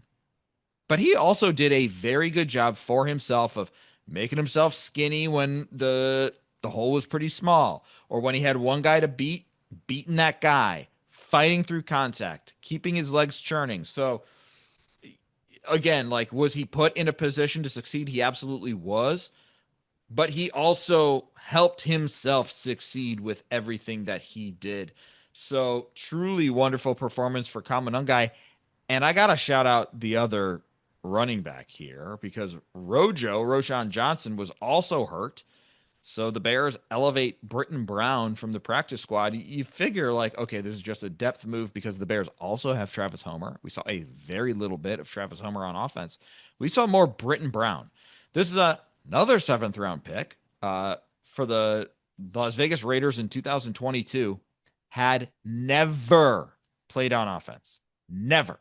But he also did a very good job for himself of making himself skinny when the hole was pretty small, or when he had one guy to beating that guy, fighting through contact, keeping his legs churning. So again, like, was he put in a position to succeed? He absolutely was. But he also helped himself succeed with everything that he did. So truly wonderful performance for Kamanungai. And I gotta shout out the other running back here because Roshan Johnson, was also hurt. So the Bears elevate Britton Brown from the practice squad. You figure, like, okay, this is just a depth move because the Bears also have Travis Homer. We saw a very little bit of Travis Homer on offense. We saw more Britton Brown. This is another 7th round pick for the Las Vegas Raiders in 2022. Had never played on offense. Never.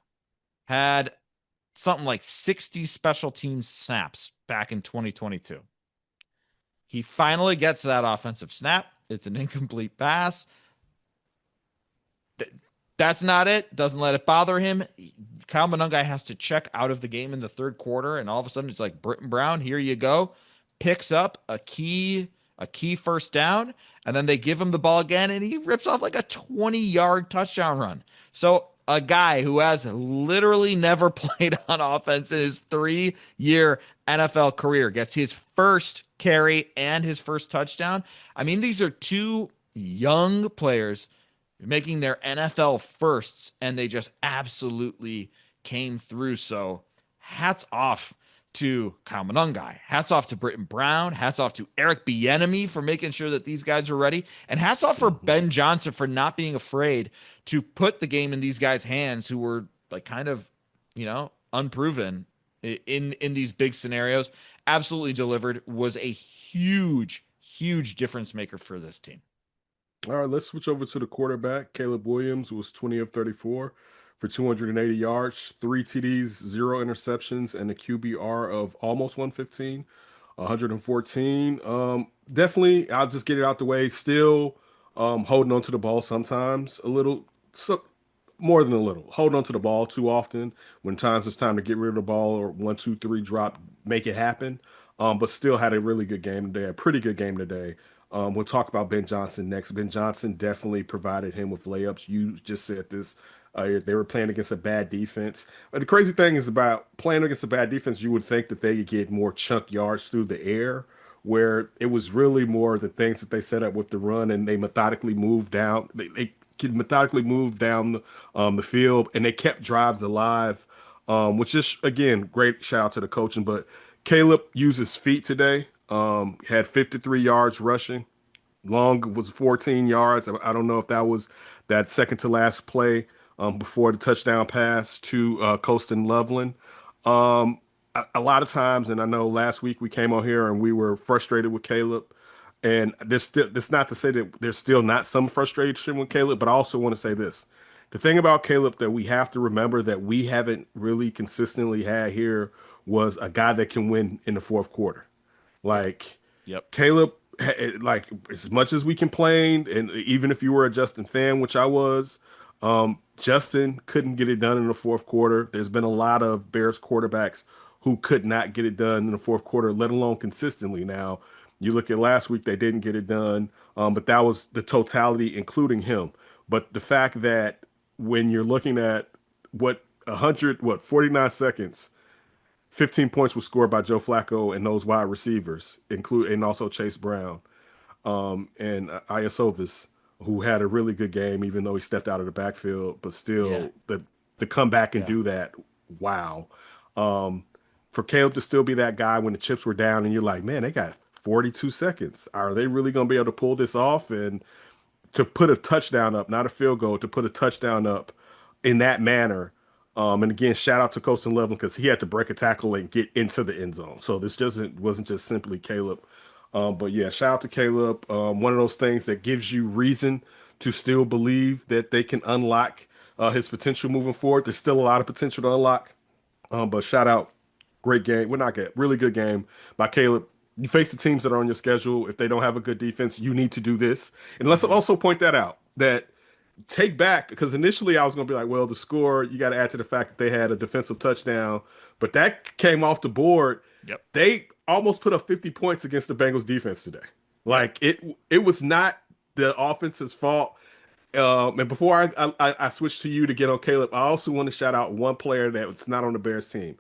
Had something like 60 special teams snaps back in 2022. He finally gets that offensive snap. It's an incomplete pass. That's not it. Doesn't let it bother him. Kyle Manungai has to check out of the game in the 3rd quarter, and all of a sudden it's like, Britton Brown, here you go. Picks up a key 1st down, and then they give him the ball again, and he rips off like a 20-yard touchdown run. So a guy who has literally never played on offense in his 3-year NFL career gets his first carry and his first touchdown. I mean, these are 2 young players making their NFL firsts, and they just absolutely came through. So hats off to Kyle Manungai. Hats off to Britton Brown. Hats off to Eric Bieniemy for making sure that these guys were ready. And hats off for Ben Johnson for not being afraid to put the game in these guys' hands who were like kind of, unproven in these big scenarios. Absolutely delivered. Was a huge, huge difference maker for this team. All right, let's switch over to the quarterback. Caleb Williams was 20 of 34 for 280 yards, 3 TDs, 0 interceptions, and a QBR of almost 115, 114. Definitely, I'll just get it out the way. Still holding on to the ball sometimes a little, so, more than a little. Holding on to the ball too often when times it's time to get rid of the ball or 1, 2, 3 drop, make it happen. But still had a really good game today, a pretty good game today. We'll talk about Ben Johnson next. Ben Johnson definitely provided him with layups. You just said this. They were playing against a bad defense. But the crazy thing is about playing against a bad defense, you would think that they could get more chunk yards through the air, where it was really more the things that they set up with the run and they methodically moved down. They could methodically move down the field and they kept drives alive, which is, again, great shout out to the coaching. But Caleb used his feet today. Had 53 yards rushing, Long was 14 yards. I don't know if that was that second to last play before the touchdown pass to Colston Loveland. A lot of times, and I know last week we came on here and we were frustrated with Caleb. And there's still, that's not to say that there's still not some frustration with Caleb, but I also want to say this. The thing about Caleb that we have to remember that we haven't really consistently had here was a guy that can win in the fourth quarter. Yep. Like Yep. Caleb, like as much as we complained, and even if you were a Justin fan, which I was, Justin couldn't get it done in the fourth quarter. There's been a lot of Bears quarterbacks who could not get it done in the fourth quarter, let alone consistently. Now, you look at last week, they didn't get it done, but that was the totality, including him. But the fact that when you're looking at what 49 seconds 15 points was scored by Joe Flacco and those wide receivers, include and also Chase Brown and Iasovis, who had a really good game, even though he stepped out of the backfield. But Yeah. still, the come back and Yeah. do that, wow. Um, for Caleb to still be that guy when the chips were down, and you're like, man, they got 42 seconds. Are they really going to be able to pull this off? And to put a touchdown up, not a field goal, to put a touchdown up in that manner. And again, shout out to Colston Loveland because he had to break a tackle and get into the end zone. So this doesn't wasn't just simply Caleb. But yeah, shout out to Caleb. One of those things that gives you reason to still believe that they can unlock his potential moving forward. There's still a lot of potential to unlock. But shout out, great game. We're not good, really good game by Caleb. You face the teams that are on your schedule. If they don't have a good defense, you need to do this. And let's Hmm. also point that out that take back because initially I was going to be like, well, the score, you got to add to the fact that they had a defensive touchdown, but that came off the board. Yep. They almost put up 50 points against the Bengals defense today. Yep. Like it was not the offense's fault. And before I switch to you to get on Caleb, I also want to shout out one player that was not on the Bears team.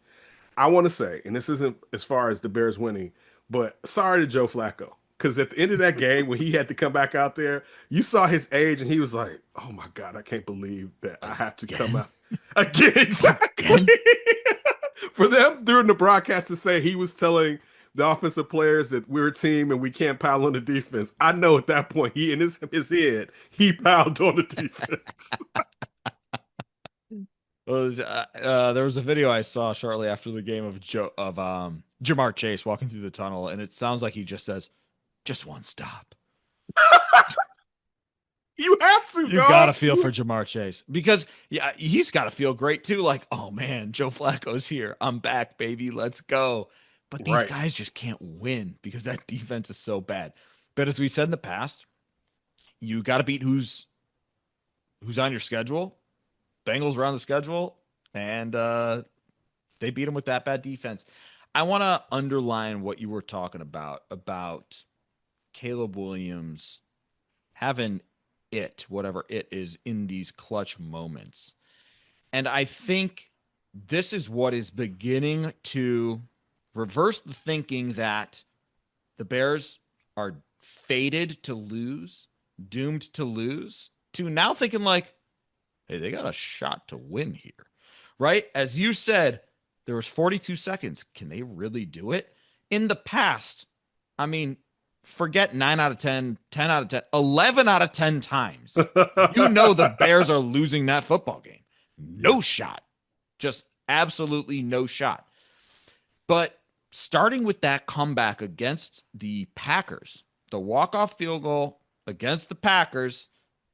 I want to say, and this isn't as far as the Bears winning, but sorry to Joe Flacco. Because at the end of that game, when he had to come back out there, you saw his age, and he was like, "Oh my God, I can't believe that I have to come Again. out again." Exactly. Again. For them during the broadcast to say he was telling the offensive players that we're a team and we can't pile on the defense. I know at that point he in his head he piled on the defense. Well, there was a video I saw shortly after the game of Jamar Chase walking through the tunnel, and it sounds like he just says, "Just one stop." You have to, You gotta dog. feel for Jamar Chase because yeah, he's gotta feel great too. Like, oh man, Joe Flacco's here. I'm back, baby. Let's go. But these Right. guys just can't win because that defense is so bad. But as we said in the past, you got to beat who's on your schedule. Bengals are on the schedule, and they beat them with that bad defense. I want to underline what you were talking about Caleb Williams having it, whatever it is, in these clutch moments. And I think this is what is beginning to reverse the thinking that the Bears are fated to lose, doomed to lose, to now thinking like, hey, they got a shot to win here. Right? As you said, there was 42 seconds. Can they really do it? In the past, I mean, forget 9 out of 10, 10 out of 10, 11 out of 10 times. You know the Bears are losing that football game. Yeah. No shot. Just absolutely no shot. But starting with that comeback against the Packers, the walk-off field goal against the Packers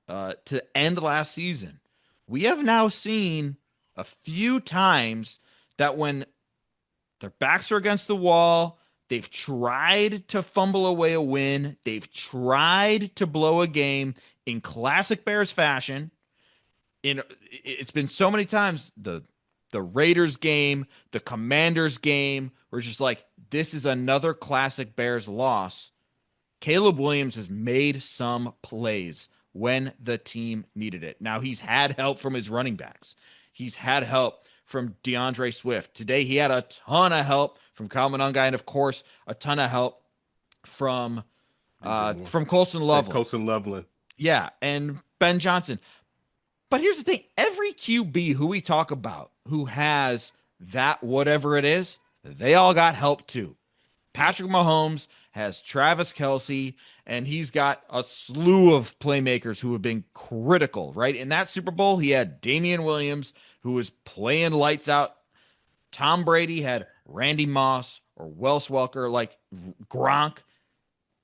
to end last season, we have now seen a few times that when their backs are against the wall, they've tried to fumble away a win, they've tried to blow a game in classic Bears fashion. It's been so many times the Raiders game, the Commanders game, where it's just like this is another classic Bears loss. Caleb Williams has made some plays when the team needed it. Now he's had help from his running backs. He's had help from DeAndre Swift. Today he had a ton of help from Kyle Manungai, and of course a ton of help from DJ Moore. Colson And Loveland. Colson Loveland. Yeah, and Ben Johnson. But here's the thing: every QB who we talk about who has that whatever it is, they all got help too. Patrick Mahomes has Travis Kelce, and he's got a slew of playmakers who have been critical, right? In that Super Bowl, he had Damian Williams, who was playing lights out. Tom Brady had Randy Moss or Wes Welker, like Gronk.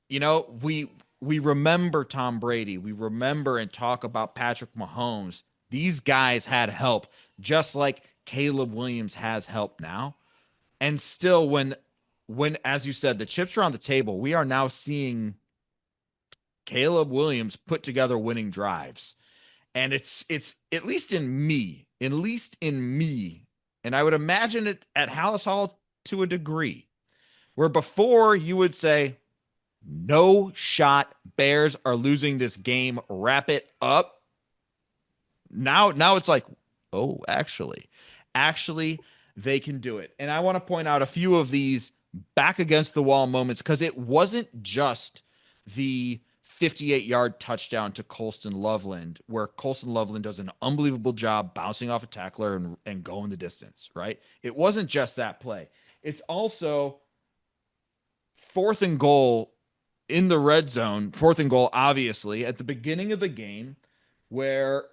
We remember Tom Brady. We remember and talk about Patrick Mahomes. These guys had help, just like Caleb Williams has help now. And still, when as you said, the chips are on the table, we are now seeing Caleb Williams put together winning drives. And it's at least in me, and I would imagine it at Hallis Hall to a degree, where before you would say, no shot, Bears are losing this game, wrap it up. Now it's like, oh, actually, they can do it. And I want to point out a few of these back against the wall moments because it wasn't just the 58-yard touchdown to Colston Loveland, where Colston Loveland does an unbelievable job bouncing off a tackler and going the distance, right? It wasn't just that play. It's also fourth and goal in the red zone, fourth and goal, obviously, at the beginning of the game, where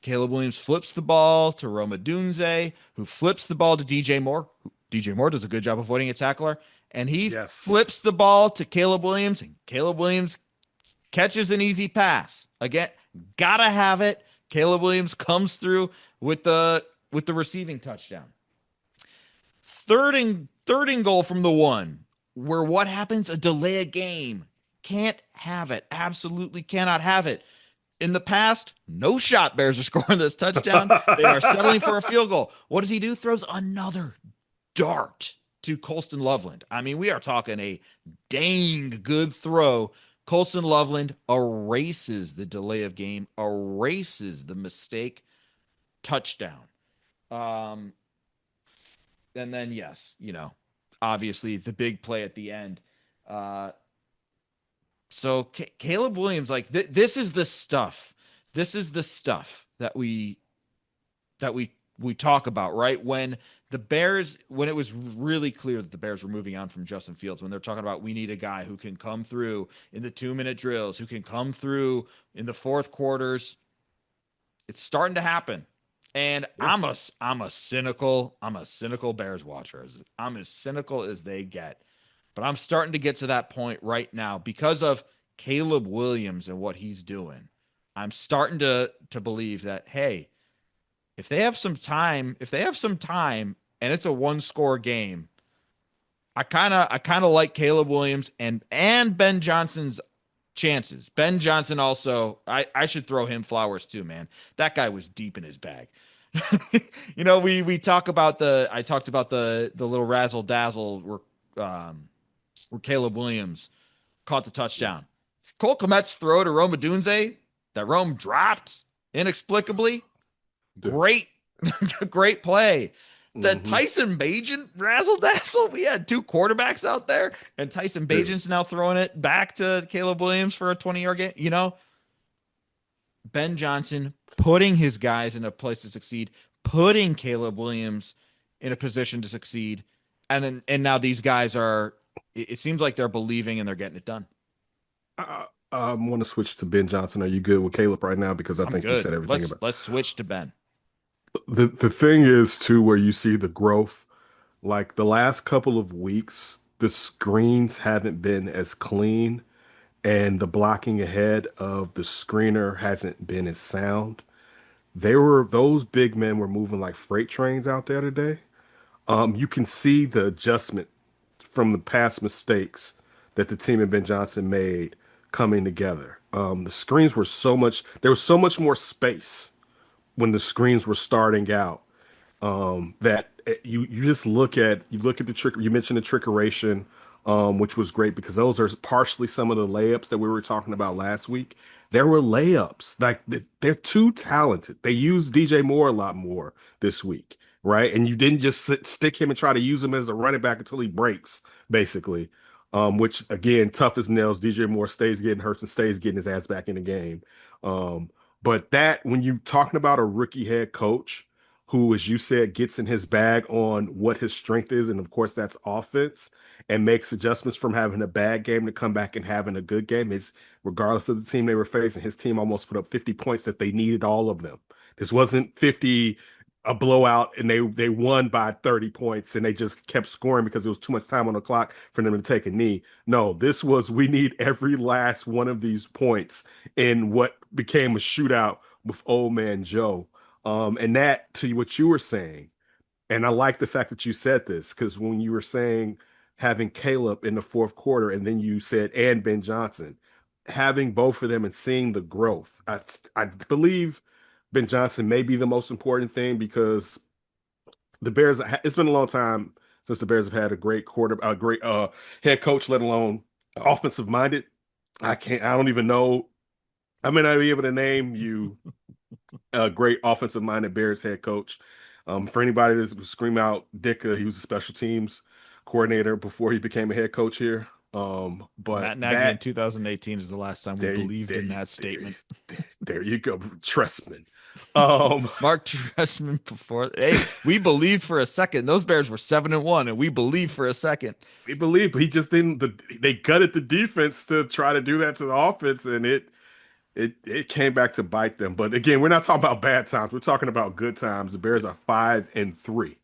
Caleb Williams flips the ball to Rome Odunze, who flips the ball to DJ Moore. DJ Moore does a good job avoiding a tackler, and he Yes. flips the ball to Caleb Williams, and Caleb Williams catches an easy pass. Again, gotta have it. Caleb Williams comes through with the receiving touchdown. Third and goal from the one, where what happens? A delay a game. Can't have it. Absolutely cannot have it. In the past, no shot Bears are scoring this touchdown. They are settling for a field goal. What does he do? Throws another dart to Colston Loveland. I mean, we are talking a dang good throw. Colston Loveland erases the delay of game, erases the mistake, touchdown. Um, and then, yes, obviously the big play at the end. Uh, So Caleb Williams, like this is the stuff. This is the stuff that we talk about, right? When it was really clear that the Bears were moving on from Justin Fields, when they're talking about we need a guy who can come through in the 2-minute drills, who can come through in the fourth quarters, it's starting to happen. And Yeah. I'm a cynical Bears watcher. I'm as cynical as they get. But I'm starting to get to that point right now because of Caleb Williams and what he's doing. I'm starting to believe that, hey, if they have some time and it's a one-score game, I kind of like Caleb Williams and Ben Johnson's chances. Ben Johnson also, I should throw him flowers too, man. That guy was deep in his bag. We talk about I talked about the little razzle dazzle where Caleb Williams caught the touchdown. Cole Kmet's throw to Rome Odunze that Rome dropped inexplicably. Dude. Great, great play. The Mm-hmm. Tyson Bagent razzle dazzle. We had two quarterbacks out there, and Tyson Dude. Bagent's now throwing it back to Caleb Williams for a 20-yard game. Ben Johnson putting his guys in a place to succeed, putting Caleb Williams in a position to succeed, and now these guys are. It seems like they're believing and they're getting it done. I want to switch to Ben Johnson. Are you good with Caleb right now? Because I I'm think you said good. everything Let's about let's switch to Ben. the thing is too where you see the growth. Like the last couple of weeks, the screens haven't been as clean, and the blocking ahead of the screener hasn't been as sound. Those big men were moving like freight trains out there today. You can see the adjustment from the past mistakes that the team and Ben Johnson made coming together. The screens were there was so much more space when the screens were starting out that you just look at the trick. You mentioned the trickeration, which was great because those are partially some of the layups that we were talking about last week. There were layups like they're too talented. They used DJ Moore a lot more this week, right? And you didn't just stick him and try to use him as a running back until he breaks, basically. Which again, tough as nails. DJ Moore stays getting hurt and stays getting his ass back in the game. But that when you talking about a rookie head coach, who, as you said, gets in his bag on what his strength is, and of course that's offense, and makes adjustments from having a bad game to come back and having a good game. Is regardless of the team they were facing, his team almost put up 50 points that they needed all of them. This wasn't 50 a blowout and they won by 30 points and they just kept scoring because there was too much time on the clock for them to take a knee. No, this was we need every last one of these points in what became a shootout with old man Joe. And that to what you were saying, and I like the fact that you said this because when you were saying having Caleb in the fourth quarter, and then you said and Ben Johnson, having both of them and seeing the growth, I believe Ben Johnson may be the most important thing because the Bears. It's been a long time since the Bears have had a great a great head coach, let alone offensive minded. I can't. I don't even know. I may not be able to name you a great offensive minded Bears head coach. For anybody that scream out Ditka, he was a special teams coordinator before he became a head coach here. But Matt Nagy in that 2018 is the last time we there, believed there, in that there, statement. there you go, Trustman. Um, Mark Trestman before. Hey, we believed for a second. Those Bears were 7-1, and we believed for a second. we believe he just didn't. They gutted the defense to try to do that to the offense, and it came back to bite them. But again, we're not talking about bad times. We're talking about good times. The Bears are 5-3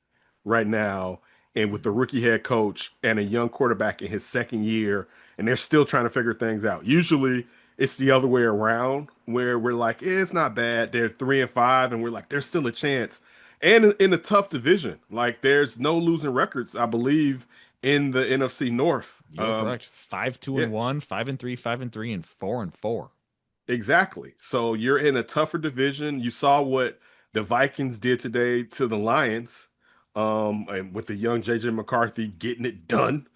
right now, and with the rookie head coach and a young quarterback in his second year, and they're still trying to figure things out. Usually, it's the other way around where we're like, it's not bad. They're 3-5, and we're like, there's still a chance. And in a tough division, like there's no losing records, I believe, in the NFC North. You are correct. 5-2 Yeah, and 1, 5-3, 5-3, and 4-4. exactly. So you're in a tougher division. You saw what the Vikings did today to the Lions, and with the young JJ McCarthy getting it done.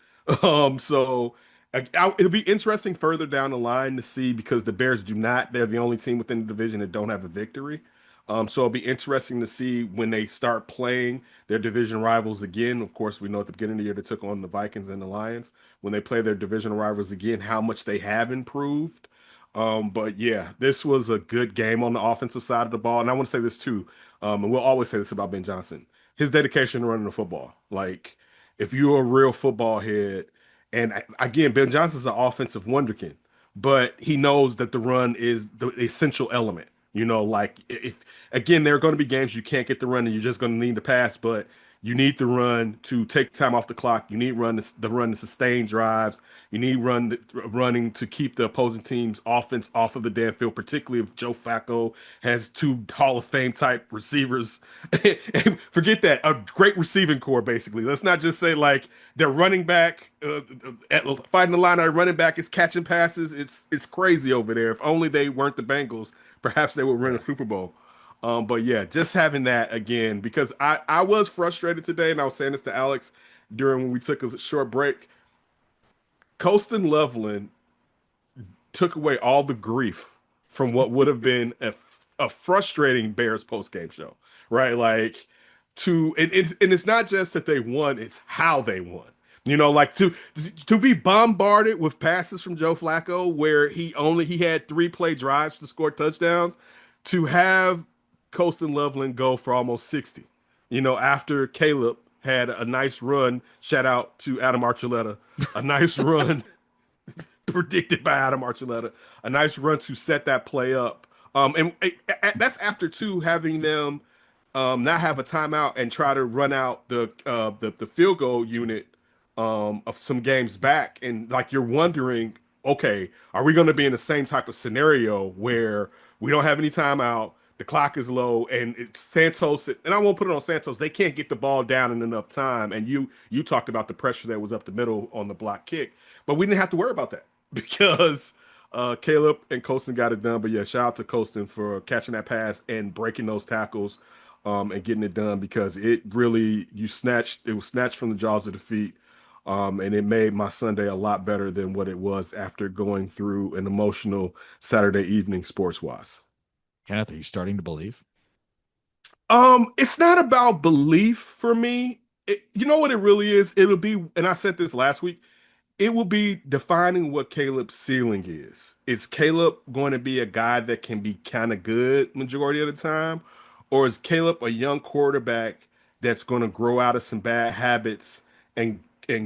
So it'll be interesting further down the line to see because the Bears do not, they're the only team within the division that don't have a victory. So it'll be interesting to see when they start playing their division rivals again. Of course, we know at the beginning of the year they took on the Vikings and the Lions. When they play their division rivals again, how much they have improved. But yeah, this was a good game on the offensive side of the ball. And I want to say this too, and we'll always say this about Ben Johnson, his dedication to running the football. Like, if you're a real football head, and again, Ben Johnson's an offensive wonderkin, but he knows that the run is the essential element. Like if again, there are going to be games you can't get the run and you're just going to need to pass, but you need the run to take time off the clock. You need the run to sustain drives. You need running to keep the opposing team's offense off of the damn field, particularly if Joe Flacco has two Hall of Fame type receivers. And forget that, a great receiving core, basically. Let's not just say like they're running back, fighting the line, our running back is catching passes. It's crazy over there. If only they weren't the Bengals, perhaps they would win a Yeah. Super Bowl. But yeah, just having that again because I was frustrated today, and I was saying this to Alex during when we took a short break. Colston Loveland took away all the grief from what would have been a frustrating Bears post game show, right? Like and it's not just that they won; it's how they won. Like to be bombarded with passes from Joe Flacco, where he had 3 play drives to score touchdowns, to have Colston Loveland go for almost 60. After Caleb had a nice run, shout out to Adam Archuleta, a nice run predicted by Adam Archuleta, a nice run to set that play up. That's after two having them not have a timeout and try to run out the field goal unit of some games back, and like you're wondering, okay, are we going to be in the same type of scenario where we don't have any timeout, the clock is low, and Santos, and I won't put it on Santos, they can't get the ball down in enough time, and you talked about the pressure that was up the middle on the block kick, but we didn't have to worry about that because Caleb and Colston got it done. But yeah, shout out to Colston for catching that pass and breaking those tackles and getting it done because it really it was snatched from the jaws of defeat. And it made my Sunday a lot better than what it was after going through an emotional Saturday evening sports wise. Kenneth, are you starting to believe? It's not about belief for me. You know what it really is? It'll be, and I said this last week, it will be defining what Caleb's ceiling is. Is Caleb going to be a guy that can be kind of good majority of the time? or is Caleb a young quarterback that's going to grow out of some bad habits and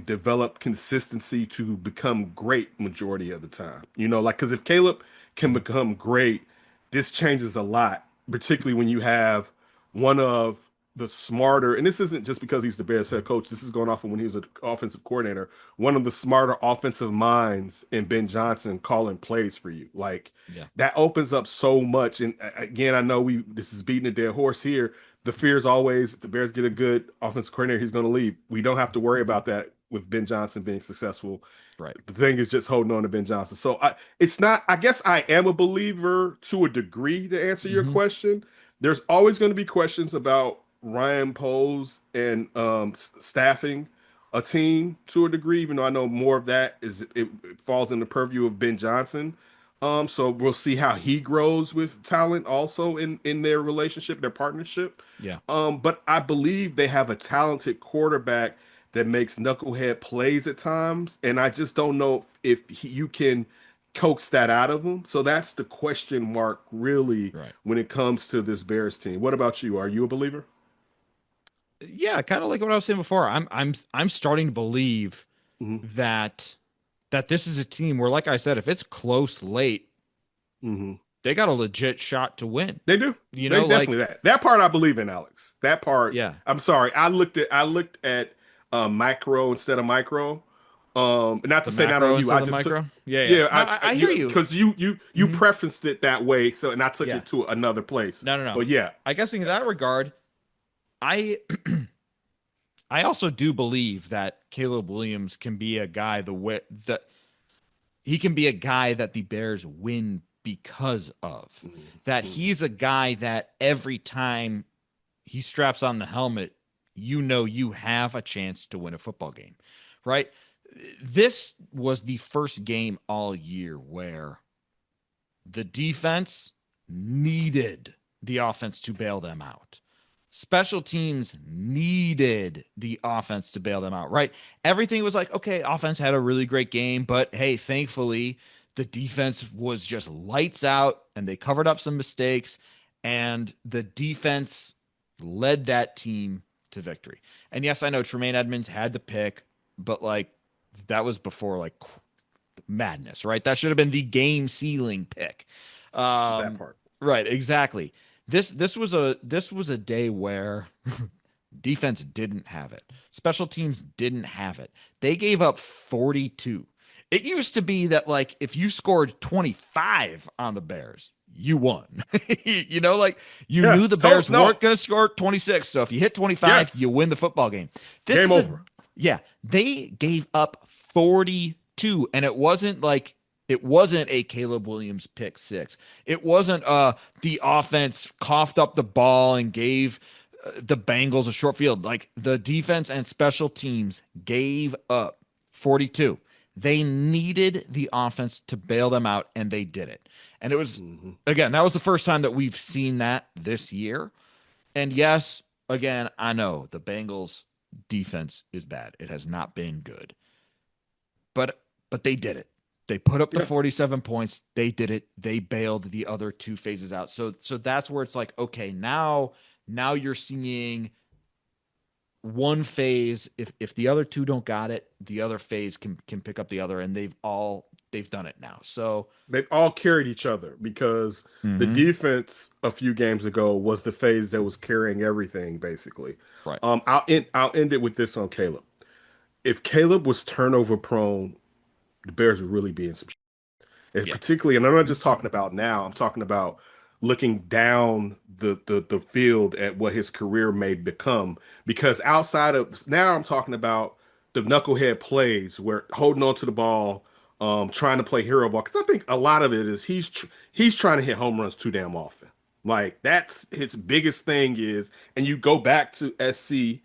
develop consistency to become great majority of the time? You know, like because if Caleb can Mhm. become great, this changes a lot, particularly when you have one of the smarter, and this isn't just because he's the Bears head coach. This is going off of when he was an offensive coordinator. One of the smarter offensive minds in Ben Johnson calling plays for you. Like Yeah. that opens up so much. And again, I know this is beating a dead horse here. The fear is always if the Bears get a good offensive coordinator, he's going to leave. We don't have to worry about that with Ben Johnson being successful. Right. The thing is just holding on to Ben Johnson. So it's not. I guess I am a believer to a degree to answer your Hmm. question. There's always going to be questions about Ryan Poles and staffing a team to a degree, even though I know more of that it falls in the purview of Ben Johnson. So we'll see how he grows with talent also in their relationship, their partnership. Yeah. But I believe they have a talented quarterback that makes knucklehead plays at times, and I just don't know if you can coax that out of him. So that's the question mark, really, Right. when it comes to this Bears team. What about you? Are you a believer? Yeah, kind of like what I was saying before. I'm starting to believe Hmm. that this is a team where, like I said, if it's close late, Hmm. they got a legit shot to win. They do. You They know, like definitely that part I believe in, Alex. That part. yeah, I'm sorry. I looked at macro instead of micro. Not to the say not on macro you. instead I of the just took micro. Yeah, yeah. yeah. No, I I hear you you. because you Hmm. prefaced it that way. So and I took Yeah. it to another place. No, no, no. But yeah, I guess in that regard, I I also do believe that Caleb Williams can be a guy the way that he can be a guy that the Bears win because of. That Mhm. he's a guy that every time he straps on the helmet, you know you have a chance to win a football game, right? This was the first game all year where the defense needed the offense to bail them out. Special teams needed the offense to bail them out, right? Everything was like, okay, offense had a really great game, but hey, thankfully, the defense was just lights out and they covered up some mistakes, and the defense led that team to victory. And yes, I know Tremaine Edmonds had the pick, but like that was before like madness, right? That should have been the game sealing pick. That Um, part. right, exactly. This was a day where defense didn't have it. Special teams didn't have it. They gave up 42. It used to be that like if you scored 25 on the Bears, you won. Like you Yeah. knew the Bears No. weren't going to score 26. So if you hit 25, you Yes. win the football game. This Game is a over. yeah, they gave up 42, and it wasn't a Caleb Williams pick six. It wasn't the offense coughed up the ball and gave the Bengals a short field. Like the defense and special teams gave up 42. They needed the offense to bail them out, and they did it. And it was, Hmm. again, that was the first time that we've seen that this year. And yes, again, I know the Bengals defense is bad. It has not been good. But they did it. They put up the Yeah. 47 points. They did it. They bailed the other two phases out. So that's where it's like, okay, now you're seeing one phase. If the other two don't got it, the other phase can pick up the other, and they've done it now. So They've all carried each other because the mhm, defense a few games ago was the phase that was carrying everything basically. right. I'll end it with this on Caleb. If Caleb was turnover prone, the Bears would really be in some. And Yeah. particularly, and I'm not just talking about now. I'm talking about looking down the field at what his career may become. Because outside of now, I'm talking about the knucklehead plays where holding on to the ball, trying to play hero ball. Because I think a lot of it is he's trying to hit home runs too damn often. Like that's his biggest thing is, and you go back to SC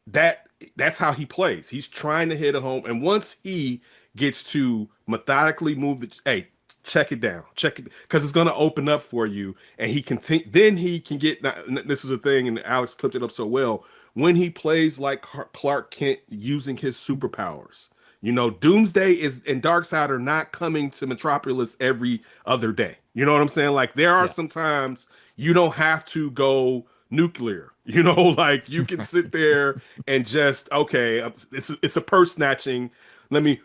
that that's how he plays. He's trying to hit a home, and once he gets to methodically move the hey, check it down, check it because it's going to open up for you, and he can then he can get. This is the thing, and Alex clipped it up so well when he plays like Clark Kent using his superpowers. You know, Doomsday is and Darkseid are not coming to Metropolis every other day. You know what I'm saying? Like there are Yeah. some times you don't have to go nuclear. Like you can sit there and just okay, it's a purse snatching. Let me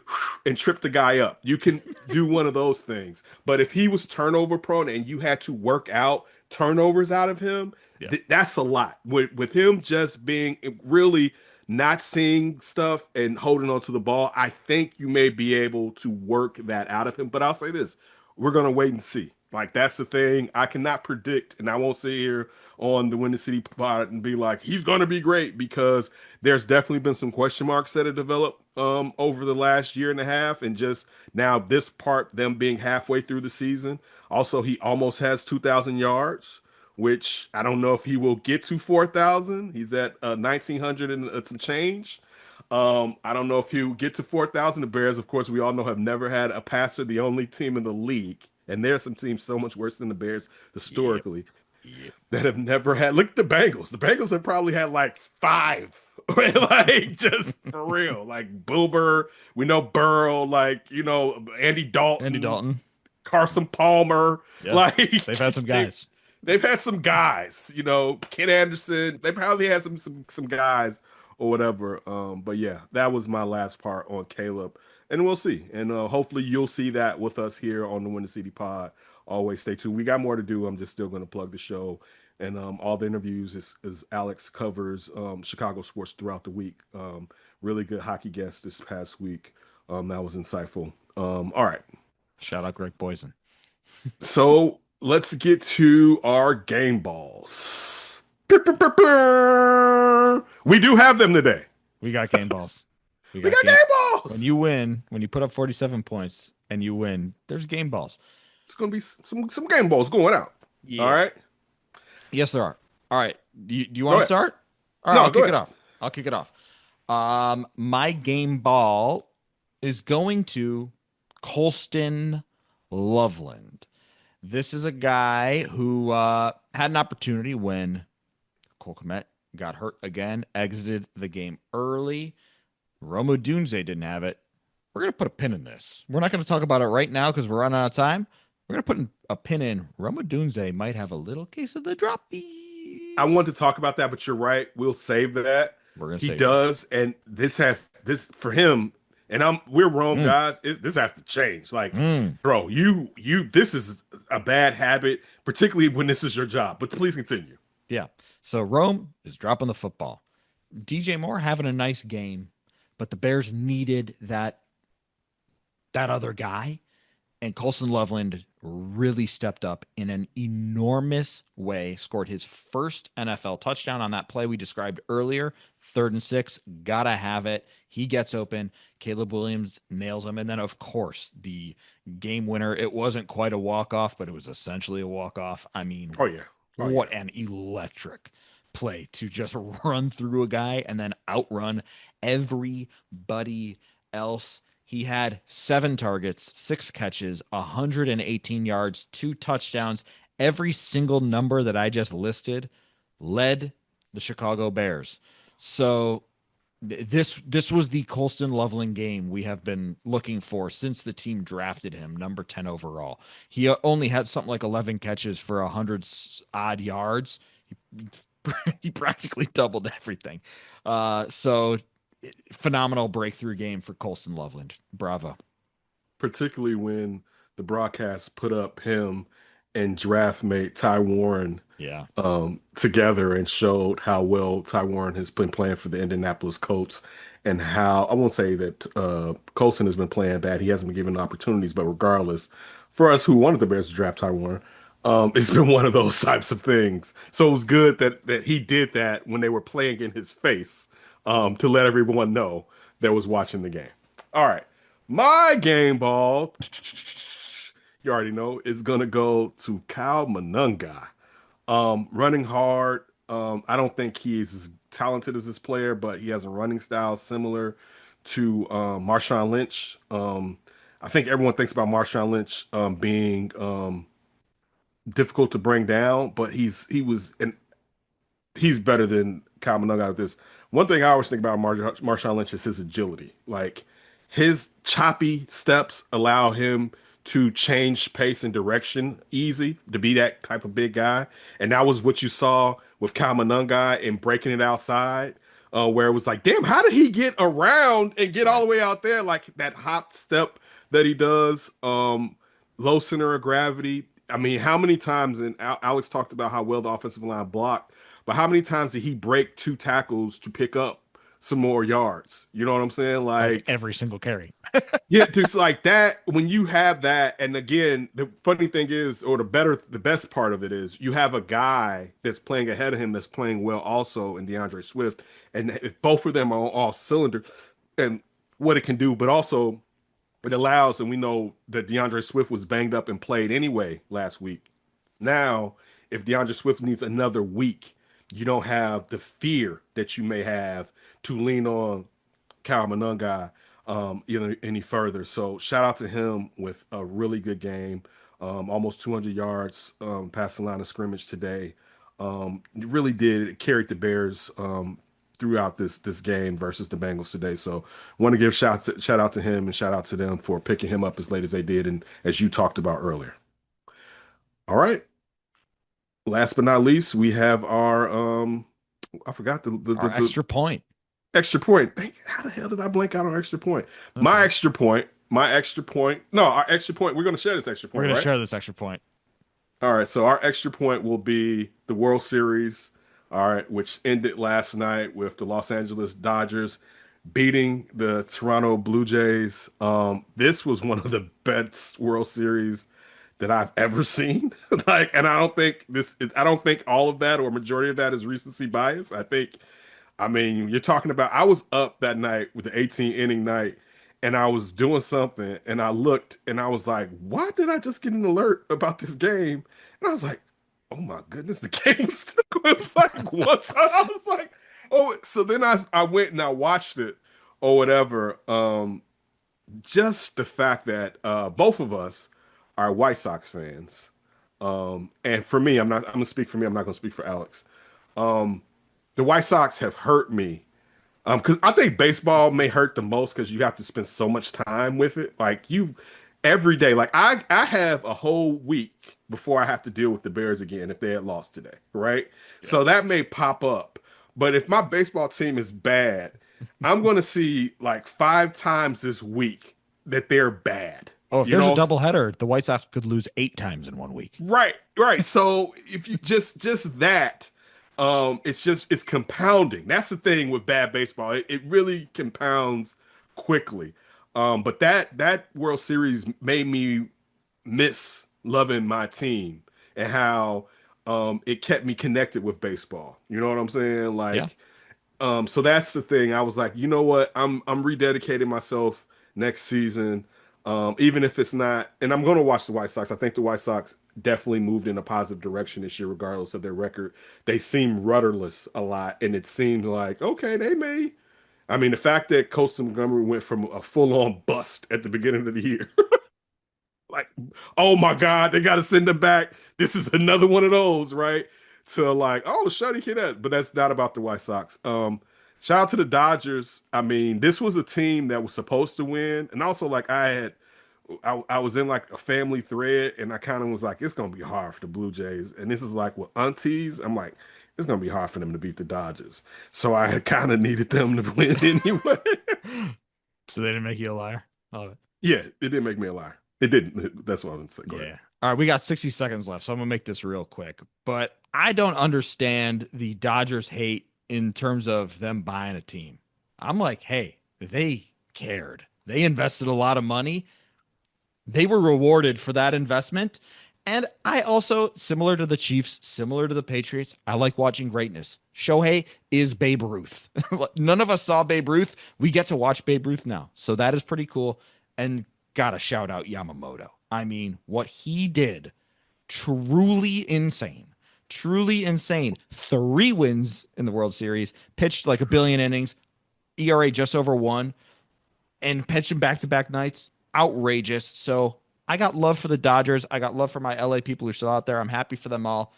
and trip the guy up. You can do one of those things. But if he was turnover prone and you had to work out turnovers out of him, Yeah. that's a lot. With him just being really not seeing stuff and holding on to the ball, I think you may be able to work that out of him. But I'll say this, we're gonna wait and see. Like that's the thing. I cannot predict, and I won't sit here on the Win the City pod and be like, he's gonna be great because there's definitely been some question marks that have developed over the last year and a half, and just now this part, them being halfway through the season. Also, he almost has 2,000 yards, which I don't know if he will get to 4,000. He's at 1,900 and some change. I don't know if he'll get to 4,000. The Bears, of course, we all know have never had a passer, the only team in the league. And there are some teams so much worse than the Bears Yep. historically Yep. that have never had. Look at the Bengals. The Bengals have probably had like five, like just for real. Like Boober, we know Burrow, like Andy Andy Dalton, Dalton. Carson Palmer, Yeah. They've like had some they guys. they've had some guys, Ken Anderson. They probably had some guys or whatever. But yeah, that was my last part on Caleb, and we'll see. And hopefully you'll see that with us here on the Win the City Pod. Always stay tuned. We got more to do. I'm just still going to plug the show, and all the interviews is Alex covers Chicago sports throughout the week. Really good hockey guest this past week. That was insightful. All right. Shout out Greg Boysen. So let's get to our game balls. We do have them today. We got game balls. We We got got game. game When balls. you win, when you put up 47 points and you win, there's game balls. It's gonna be some game balls going out. All Yeah. right. Yes, there are. All right. Do you Go want to ahead. start? All right, No, I'll go kick it ahead. off. I'll kick it off. My game ball is going to Colston Loveland. This is a guy who had an opportunity when Cole Kmet got hurt again, exited the game early. Roma Dunze didn't have it. We're going to put a pin in this. We're not going to talk about it right now because we're running out of time. We're going to put a pin in. Roma Dunze might have a little case of the I droppies. want to talk about that, but you're right. We'll save that. We're going to He save that. does, and this for him. And we're Rome Mm, guys. This has to change. Like, mm. bro, this is a bad habit, particularly when this is your job. But please continue. Yeah. So Rome is dropping the football. DJ Moore having a nice game, but the Bears needed that other guy. And Colson Loveland really stepped up in an enormous way, scored his first NFL touchdown on that play we described earlier. 3rd and 6, gotta have it. He gets open. Caleb Williams nails him. And then, of course, the game winner. It wasn't quite a walk-off, but it was essentially a walk-off. I mean, Oh yeah. Oh yeah. what an electric play to just run through a guy and then outrun everybody else. He had 7 targets, 6 catches, 118 yards, 2 touchdowns. Every single number that I just listed led the Chicago Bears. So this was the Colston Loveland game we have been looking for since the team drafted him, number 10 overall. He only had something like 11 catches for 100 odd yards. He practically doubled everything. So phenomenal breakthrough game for Colston Loveland. Bravo. Particularly when the broadcast put up him and draft mate Ty Warren Yeah. together and showed how well Ty Warren has been playing for the Indianapolis Colts and how I won't say that Colson has been playing bad. He hasn't been given opportunities, but regardless, for us who wanted the Bears to draft Ty Warren, it's been one of those types of things. So it was good that he did that when they were playing in his face to let everyone know that was watching the game. All right. My game ball, you already know, is gonna go to Kyle Manungai. Running hard. I don't think he is as talented as this player, but he has a running style similar to Marshawn Lynch. I think everyone thinks about Marshawn Lynch being difficult to bring down, but he's better than Kyle Manungai with this. One thing I always think about Marshawn Lynch is his agility. Like his choppy steps allow him to change pace and direction easy, to be that type of big guy. And that was what you saw with Kyle Manungai and breaking it outside, where it was like, damn, how did he get around and get all Right. the way out there? Like that hop step that he does, low center of gravity. I mean, how many times, and Alex talked about how well the offensive line blocked, but how many times did he break two tackles to pick up some more yards? You know what I'm saying? Like Like, every single carry. yeah, just like that. When you have that, and again, the funny thing is, or the best part of it is, you have a guy that's playing ahead of him that's playing well also in DeAndre Swift, and if both of them are on all cylinders, and what it can do, but also it allows, and we know that DeAndre Swift was banged up and played anyway last week. Now, if DeAndre Swift needs another week, you don't have the fear that you may have to lean on Kyle Manungai any further. So shout out to him with a really good game, almost 200 yards past the line of scrimmage today. Really did it carried the Bears throughout this game versus the Bengals today. So want to give shout out to him and shout out to them for picking him up as late as they did and as you talked about earlier. All right. Last but not least, we have our I forgot Our extra point. extra point. How the hell did I blank out on extra point? Okay. My extra point. No, our extra point. We're going to share this extra We're point, going to right? share this extra point. All right. So our extra point will be the World Series. All right, which ended last night with the Los Angeles Dodgers beating the Toronto Blue Jays. This was one of the best World Series that I've ever seen. Like, and I don't think all of that or majority of that is recency bias. I mean, you're talking about, I was up that night with the 18 inning night and I was doing something and I looked and I was like, why did I just get an alert about this game? And I was like, oh my goodness, the game was still going. It was like once I was like, oh, so then I went and I watched it or whatever. Just the fact that both of us are White Sox fans. And for me, I'm gonna speak for me, I'm not gonna speak for Alex. Um, the White Sox have hurt me. Because I think baseball may hurt the most because you have to spend so much time with it. Like you every day. Like I have a whole week before I have to deal with the Bears again if they had lost today, right? Yeah. So that may pop up. But if my baseball team is bad, I'm gonna see like 5 times this week that they're bad. Oh, if You there's a know, doubleheader, the White Sox could lose 8 times in 1 week. right, right. So if you just that, it's compounding. That's the thing with bad baseball. It really compounds quickly. But that World Series made me miss loving my team and how it kept me connected with baseball. You know what I'm saying? Yeah. Like, so that's the thing. I was like, you know what? I'm rededicating myself next season. Even if it's not, and I'm going to watch the White Sox. I think the White Sox definitely moved in a positive direction this year, regardless of their record. They seem rudderless a lot, and it seemed like okay, they may. I mean, the fact that Coastal Montgomery went from a full-on bust at the beginning of the year, like, oh my God, they got to send him back. This is another one of those, right? To like, oh, Shuddy hit that, but that's not about the White Sox. Shout out to the Dodgers. I mean, this was a team that was supposed to win, and also like I was in like a family thread, and I kind of was like, it's gonna be hard for the Blue Jays, and this is like with aunties. I'm like, it's gonna be hard for them to beat the Dodgers, so I kind of needed them to win anyway. So they didn't make you a liar. Oh, Yeah, it didn't make me a liar. It didn't. That's what I'm gonna say. Go yeah. ahead. All right, we got 60 seconds left, so I'm gonna make this real quick. But I don't understand the Dodgers hate in terms of them buying a team. I'm like, hey, they cared. They invested a lot of money. They were rewarded for that investment. And I also, similar to the Chiefs, similar to the Patriots, I like watching greatness. Shohei is Babe Ruth. None of us saw Babe Ruth. We get to watch Babe Ruth now. So that is pretty cool. And gotta shout out Yamamoto. I mean, what he did, truly insane. Truly insane. 3 wins in the World Series, pitched like a billion innings, ERA just over 1, and pitched him back-to-back nights. Outrageous. So I got love for the Dodgers. I got love for my LA people who are still out there. I'm happy for them all.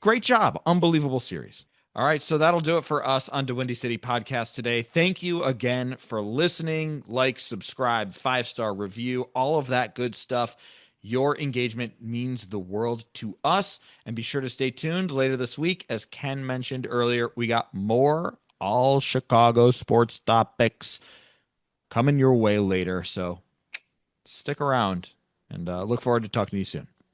Great job. Unbelievable series. All right, so that'll do it for us on the Windy City Podcast today. Thank you again for listening. Like, subscribe, 5-star review, all of that good stuff. Your engagement means the world to us. And be sure to stay tuned later this week. As Ken mentioned earlier, we got more all Chicago sports topics coming your way later. So stick around and look forward to talking to you soon.